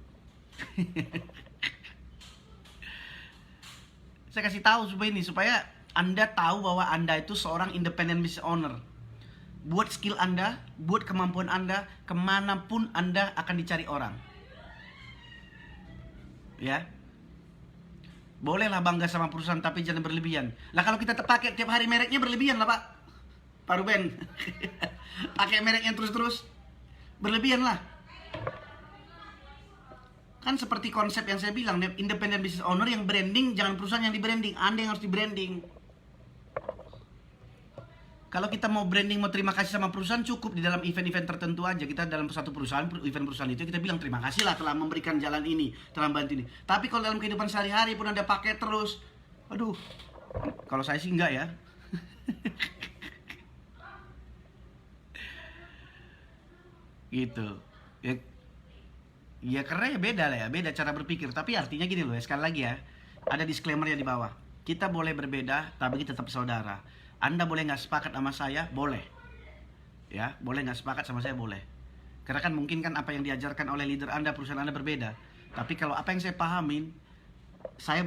Saya kasih tahu supaya Anda tahu bahwa Anda itu seorang independent business owner. Buat skill Anda, buat kemampuan Anda, kemanapun Anda akan dicari orang. Ya, bolehlah bangga sama perusahaan, tapi jangan berlebihan. Lah kalau kita pakai tiap hari mereknya berlebihan lah Pak Ruben. Pakai mereknya terus-terus, berlebihan lah. Kan seperti konsep yang saya bilang, independent business owner yang branding, jangan perusahaan yang di branding, Anda yang harus di branding. Kalau kita mau branding, mau terima kasih sama perusahaan, cukup di dalam event-event tertentu aja. Kita dalam satu perusahaan, event perusahaan itu kita bilang terima kasih lah telah memberikan jalan ini, telah bantu ini. Tapi kalau dalam kehidupan sehari-hari pun Anda pakai terus, aduh, kalau saya sih enggak ya. Gitu ya karena ya beda cara berpikir. Tapi artinya gini loh ya, sekali lagi ya, ada disclaimer ya di bawah. Kita boleh berbeda, tapi kita tetap saudara. Anda boleh nggak sepakat sama saya, boleh ya, boleh nggak sepakat sama saya, boleh. Karena kan mungkin kan apa yang diajarkan oleh leader Anda, perusahaan Anda berbeda. Tapi kalau apa yang saya pahamin, saya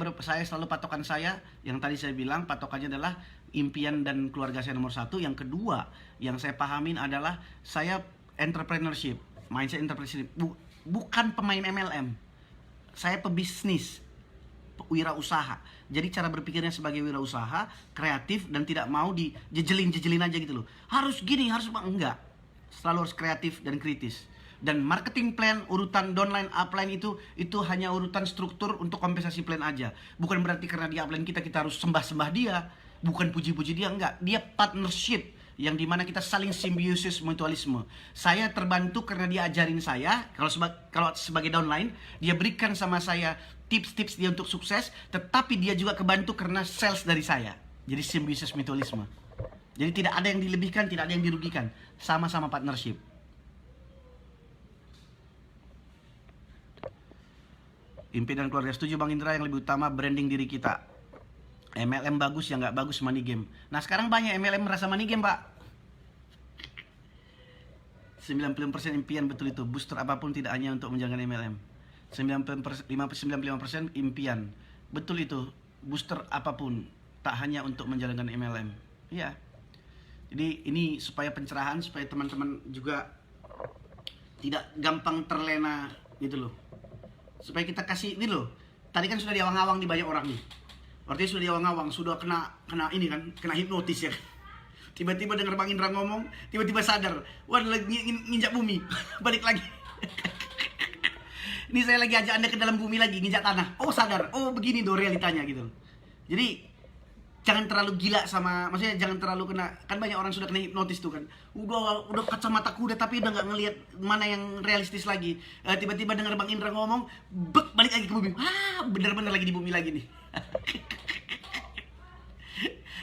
selalu patokan saya, yang tadi saya bilang patokannya adalah impian dan keluarga saya nomor satu. Yang kedua yang saya pahamin adalah saya entrepreneurship, mindset entrepreneurship, bukan pemain MLM. saya pebisnis, wirausaha. Jadi cara berpikirnya sebagai wirausaha, kreatif dan tidak mau dijejelin aja gitu loh. Harus gini, harus enggak. Selalu harus kreatif dan kritis. Dan marketing plan, urutan downline, upline itu hanya urutan struktur untuk kompensasi plan aja. Bukan berarti karena di upline kita harus sembah-sembah dia, bukan puji-puji dia, enggak. Dia partnership yang dimana kita saling simbiosis mutualisme. Saya terbantu karena dia ajarin saya, kalau sebagai downline, dia berikan sama saya tips-tips dia untuk sukses, tetapi dia juga kebantu karena sales dari saya. Jadi simbiosis mutualisme. Jadi tidak ada yang dilebihkan, tidak ada yang dirugikan. Sama-sama partnership. Impian keluarga, setuju Bang Indra, yang lebih utama branding diri kita. MLM bagus, yang nggak bagus money game. Nah sekarang banyak MLM merasa money game, Pak. 95% impian, betul itu. Booster apapun tidak hanya untuk menjalankan MLM. 95% impian, betul itu. Booster apapun tak hanya untuk menjalankan MLM. Iya. Jadi ini supaya pencerahan, supaya teman-teman juga tidak gampang terlena gitu loh. Supaya kita kasih ini loh. Tadi kan sudah diawang-awang di banyak orang nih. Artinya sudah diawang-awang, sudah kena ini kan, kena hipnotis ya. Tiba-tiba dengar Bang Indra ngomong, tiba-tiba sadar, wah lagi nginjak bumi, balik lagi. Ini saya lagi ajak Anda ke dalam bumi lagi, nginjak tanah. Oh sadar, oh begini dong realitanya gitu. Jadi jangan terlalu gila sama, maksudnya jangan terlalu kena, kan banyak orang sudah kena hipnotis tuh kan. Udah kacamata kuda tapi udah nggak ngelihat mana yang realistis lagi. Tiba-tiba dengar Bang Indra ngomong, balik lagi ke bumi. Bener-bener lagi di bumi lagi nih.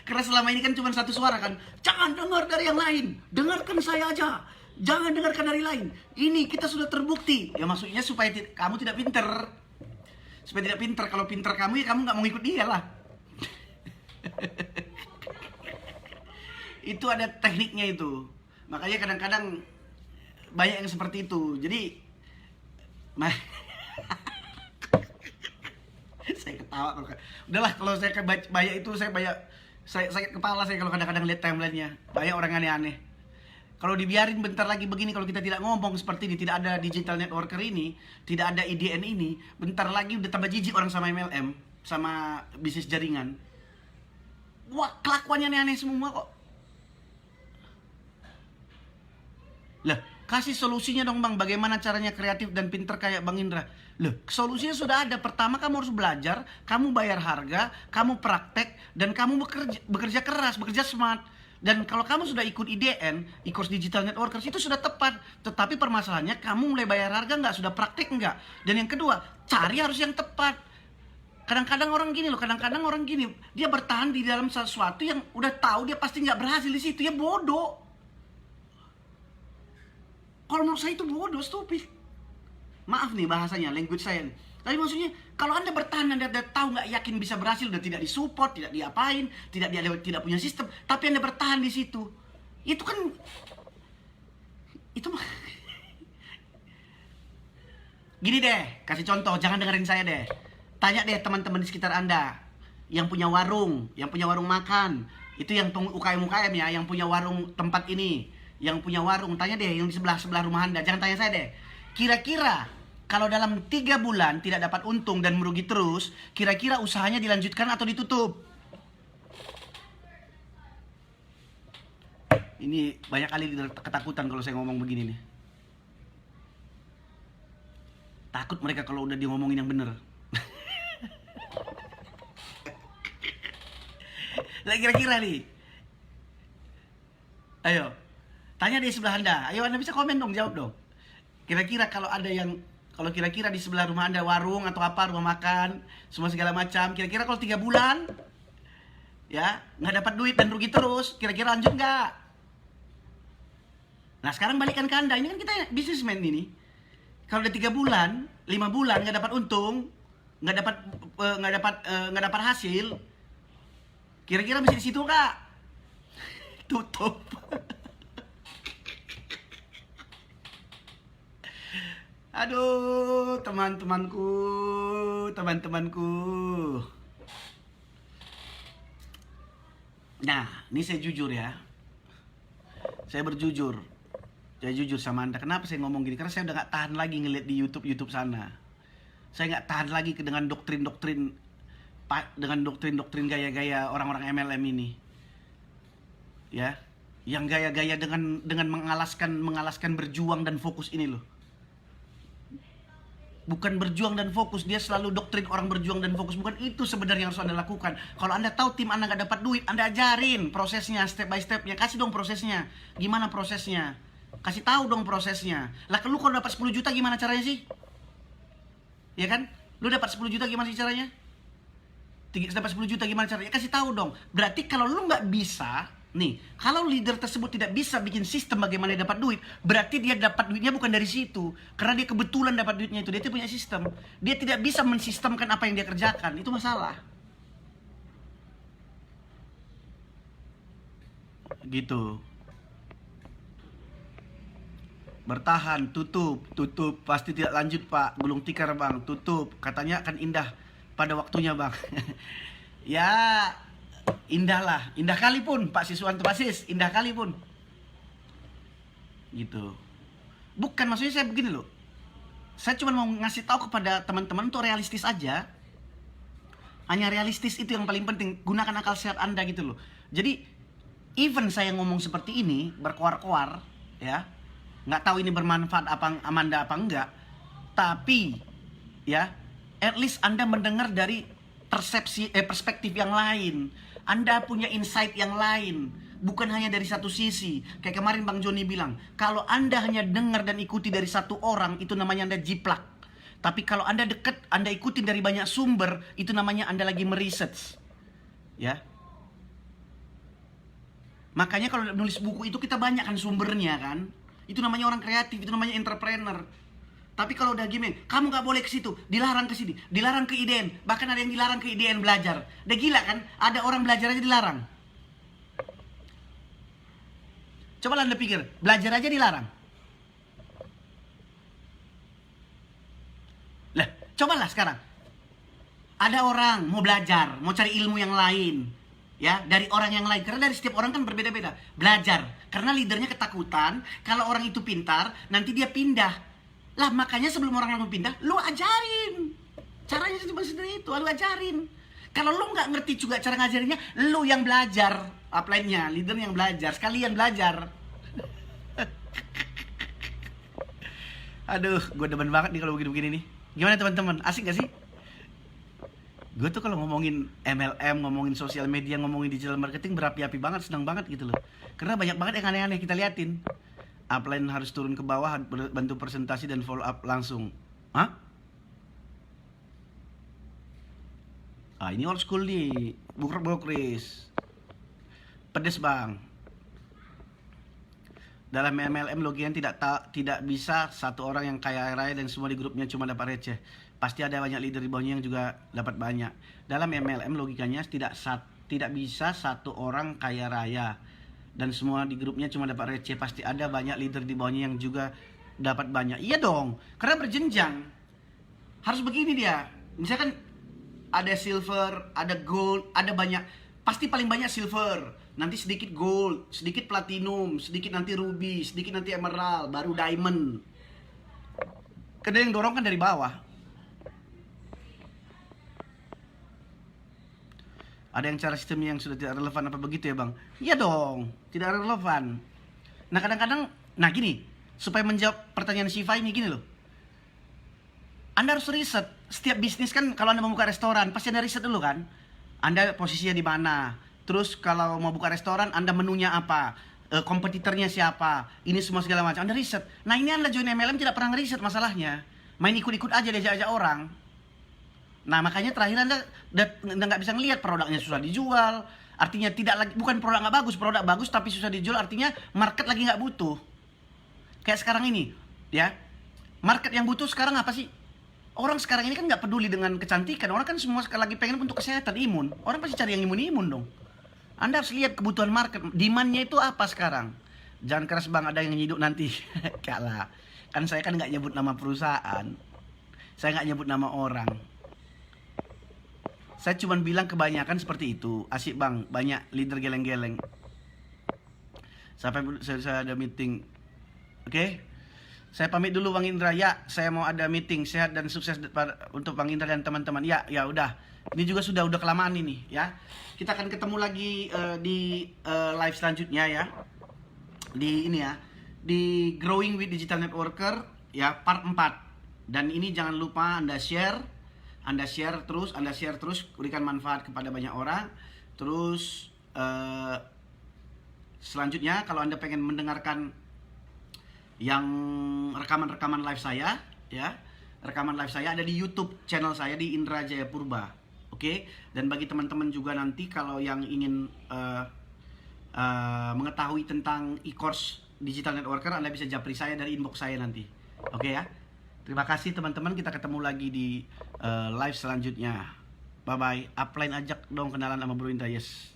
Karena selama ini kan cuma satu suara kan. Jangan dengar dari yang lain, dengarkan saya aja. Jangan dengarkan dari lain. Ini kita sudah terbukti. Ya maksudnya supaya kamu tidak pinter. Supaya tidak pinter. Kalau pinter kamu ya kamu nggak mau ikut dia lah. Itu ada tekniknya itu. Makanya kadang-kadang banyak yang seperti itu. Jadi saya ketawa kalau udahlah, kalau saya banyak itu saya sakit kepala saya kalau kadang-kadang lihat timelinenya. Banyak orang aneh-aneh. Kalau dibiarin bentar lagi begini, kalau kita tidak ngomong seperti ini, tidak ada digital networker ini, tidak ada IDN ini, bentar lagi udah tambah jijik orang sama MLM, sama bisnis jaringan. Wah, kelakuannya aneh-aneh semua kok. Lah, kasih solusinya dong Bang, bagaimana caranya kreatif dan pinter kayak Bang Indra. Loh, solusinya sudah ada. Pertama kamu harus belajar, kamu bayar harga, kamu praktek, dan kamu bekerja keras, bekerja smart. Dan kalau kamu sudah ikut IDN, e-course digital networkers, itu sudah tepat. Tetapi permasalahannya kamu mulai bayar harga nggak, sudah praktek nggak. Dan yang kedua, cari harus yang tepat. Kadang-kadang orang gini loh, dia bertahan di dalam sesuatu yang udah tahu dia pasti nggak berhasil di situ, ya bodoh. Kalau menurut saya itu bodoh, stupid. Maaf nih bahasanya, language saya nih. Tapi maksudnya, kalau Anda bertahan, Anda tahu nggak yakin bisa berhasil, udah tidak disupport, tidak diapain, tidak punya sistem, tapi Anda bertahan di situ, itu kan, itu mah. Gini deh, kasih contoh, jangan dengerin saya deh. Tanya deh teman-teman di sekitar Anda, yang punya warung makan, itu yang UKM ya, yang punya warung tempat ini, yang punya warung, tanya deh yang di sebelah rumah Anda, jangan tanya saya deh. Kira-kira kalau dalam 3 bulan tidak dapat untung dan merugi terus, kira-kira usahanya dilanjutkan atau ditutup? Ini banyak kali ketakutan kalau saya ngomong begini nih. Takut mereka kalau udah dia ngomongin yang bener. Nah, kira-kira nih. Ayo, tanya di sebelah Anda. Ayo Anda bisa komen dong, jawab dong. Kira-kira kalau kira-kira di sebelah rumah Anda warung atau apa, rumah makan, semua segala macam, kira-kira kalau 3 bulan ya nggak dapat duit dan rugi terus, kira-kira lanjut nggak? Nah sekarang balikan ke Anda, ini kan kita bisnismen ini. Kalau udah 3 bulan, 5 bulan nggak dapat untung, nggak dapat hasil, kira-kira bisa di situ nggak? Tutup. Aduh, teman-temanku. Nah, ini saya jujur ya. Saya berjujur. Saya jujur sama Anda. Kenapa saya ngomong gini? Karena saya udah gak tahan lagi ngeliat di YouTube sana. Saya nggak tahan lagi dengan doktrin-doktrin gaya-gaya orang-orang MLM ini. Ya, yang gaya-gaya dengan mengalaskan berjuang dan fokus ini loh. Bukan berjuang dan fokus, dia selalu doktrin orang berjuang dan fokus. Bukan itu sebenarnya yang harus Anda lakukan. Kalau Anda tahu tim Anda nggak dapat duit, Anda ajarin prosesnya, step by stepnya. Kasih dong prosesnya. Gimana prosesnya? Kasih tahu dong prosesnya. Lah lu kalau dapat 10 juta gimana caranya sih? Ya kan? Lu dapat 10 juta gimana sih caranya? Dapat 10 juta gimana caranya? Kasih tahu dong. Berarti kalau lu nggak bisa, nih, kalau leader tersebut tidak bisa bikin sistem bagaimana dia dapat duit, berarti dia dapat duitnya bukan dari situ. Karena dia kebetulan dapat duitnya itu, dia tidak punya sistem. Dia tidak bisa mensistemkan apa yang dia kerjakan, itu masalah. Gitu. Bertahan, tutup, pasti tidak lanjut Pak, gulung tikar Bang, tutup. Katanya akan indah pada waktunya Bang. Ya, indah lah, indah kali pun Pak Siswanto Pasis, indah kali pun. Gitu. Bukan, maksudnya saya begini loh. Saya cuma mau ngasih tahu kepada teman-teman untuk realistis aja. Hanya realistis itu yang paling penting. Gunakan akal sehat Anda gitu loh. Jadi, even saya ngomong seperti ini, berkoar-koar, ya, nggak tahu ini bermanfaat apa Amanda apa enggak, tapi ya, at least Anda mendengar dari perspektif yang lain. Anda punya insight yang lain, bukan hanya dari satu sisi. Kayak kemarin Bang Joni bilang, kalau Anda hanya dengar dan ikuti dari satu orang, itu namanya Anda jiplak. Tapi kalau Anda dekat, Anda ikutin dari banyak sumber, itu namanya Anda lagi meresearch. Ya. Makanya kalau nulis buku itu kita banyak kan sumbernya kan. Itu namanya orang kreatif, itu namanya entrepreneur. Tapi kalau udah gini, kamu nggak boleh ke situ, dilarang ke sini, dilarang ke IDN, bahkan ada yang dilarang ke IDN belajar. Udah gila kan? Ada orang belajar aja dilarang. Coba Anda pikir, belajar aja dilarang. Lah, cobalah sekarang. Ada orang mau belajar, mau cari ilmu yang lain, ya, dari orang yang lain. Karena dari setiap orang kan berbeda-beda. Belajar, karena leadernya ketakutan, kalau orang itu pintar, nanti dia pindah. Lah makanya sebelum orang lain pindah, lu ajarin. Caranya cuma sendiri itu, lu ajarin. Kalau lu nggak ngerti juga cara ngajarinnya, lu yang belajar. Upline-nya, leader yang belajar, sekalian belajar. Aduh, gue demen banget nih kalau begini-begini nih. Gimana teman-teman, asik gak sih? Gue tuh kalau ngomongin MLM, ngomongin sosial media, ngomongin digital marketing berapi-api banget, senang banget gitu loh. Karena banyak banget yang aneh-aneh kita liatin. Upline harus turun ke bawah, bantu presentasi dan follow up langsung. Hah? Ah, ini old school nih, Chris. Pedes Bang. Dalam MLM logikanya tidak bisa satu orang yang kaya raya dan semua di grupnya cuma dapat receh. Pasti ada banyak leader di bawahnya yang juga dapat banyak. Dalam MLM logikanya tidak bisa satu orang kaya raya dan semua di grupnya cuma dapat receh. Pasti ada banyak leader di bawahnya yang juga dapat banyak. Iya dong, karena berjenjang. Harus begini dia. Misalkan ada silver, ada gold, ada banyak. Pasti paling banyak silver, nanti sedikit gold, sedikit platinum, sedikit nanti ruby, sedikit nanti emerald, baru diamond. Karena yang dorong kan dari bawah. Ada yang cara sistemnya yang sudah tidak relevan apa begitu ya Bang? Iya dong, tidak relevan. Nah kadang-kadang, nah gini, supaya menjawab pertanyaan Shiva ini gini loh. Anda harus riset. Setiap bisnis kan kalau Anda mau buka restoran, pasti Anda riset dulu kan. Anda posisinya di mana. Terus kalau mau buka restoran, Anda menunya apa, kompetitornya siapa, ini semua segala macam. Anda riset. Nah ini Anda join MLM tidak pernah riset masalahnya. Main ikut-ikut aja, diajak-ajak orang. Nah makanya terakhir Anda nggak bisa ngelihat produknya susah dijual. Artinya tidak lagi, bukan produk nggak bagus, produk bagus tapi susah dijual. Artinya market lagi nggak butuh. Kayak sekarang ini, ya. Market yang butuh sekarang apa sih? Orang sekarang ini kan nggak peduli dengan kecantikan. Orang kan semua sekali lagi pengen untuk kesehatan, imun. Orang pasti cari yang imun-imun dong. Anda harus lihat kebutuhan market. Demand-nya itu apa sekarang? Jangan keras Bang, ada yang nyiduk nanti. Kalah. Kan saya kan nggak nyebut nama perusahaan. Saya nggak nyebut nama orang. Saya cuma bilang kebanyakan seperti itu. Asik Bang, banyak leader geleng-geleng. Sampai saya ada meeting. Oke? Saya pamit dulu Bang Indra. Ya, saya mau ada meeting. Sehat dan sukses untuk Bang Indra dan teman-teman. Ya, ya udah. Ini juga sudah kelamaan ini ya. Kita akan ketemu lagi di live selanjutnya ya. Di ini ya. Di Growing with Digital Networker ya, part 4. Dan ini jangan lupa Anda share terus, berikan manfaat kepada banyak orang. Terus selanjutnya kalau Anda pengen mendengarkan yang rekaman live saya ya, rekaman live saya ada di YouTube channel saya di Indra Jaya Purba. Oke, dan bagi teman-teman juga nanti kalau yang ingin mengetahui tentang e-course Digital Networker, Anda bisa japri saya dari inbox saya nanti. Oke ya. Terima kasih teman-teman, kita ketemu lagi di live selanjutnya. Bye bye. Upline ajak dong kenalan sama Bro Indra, yes.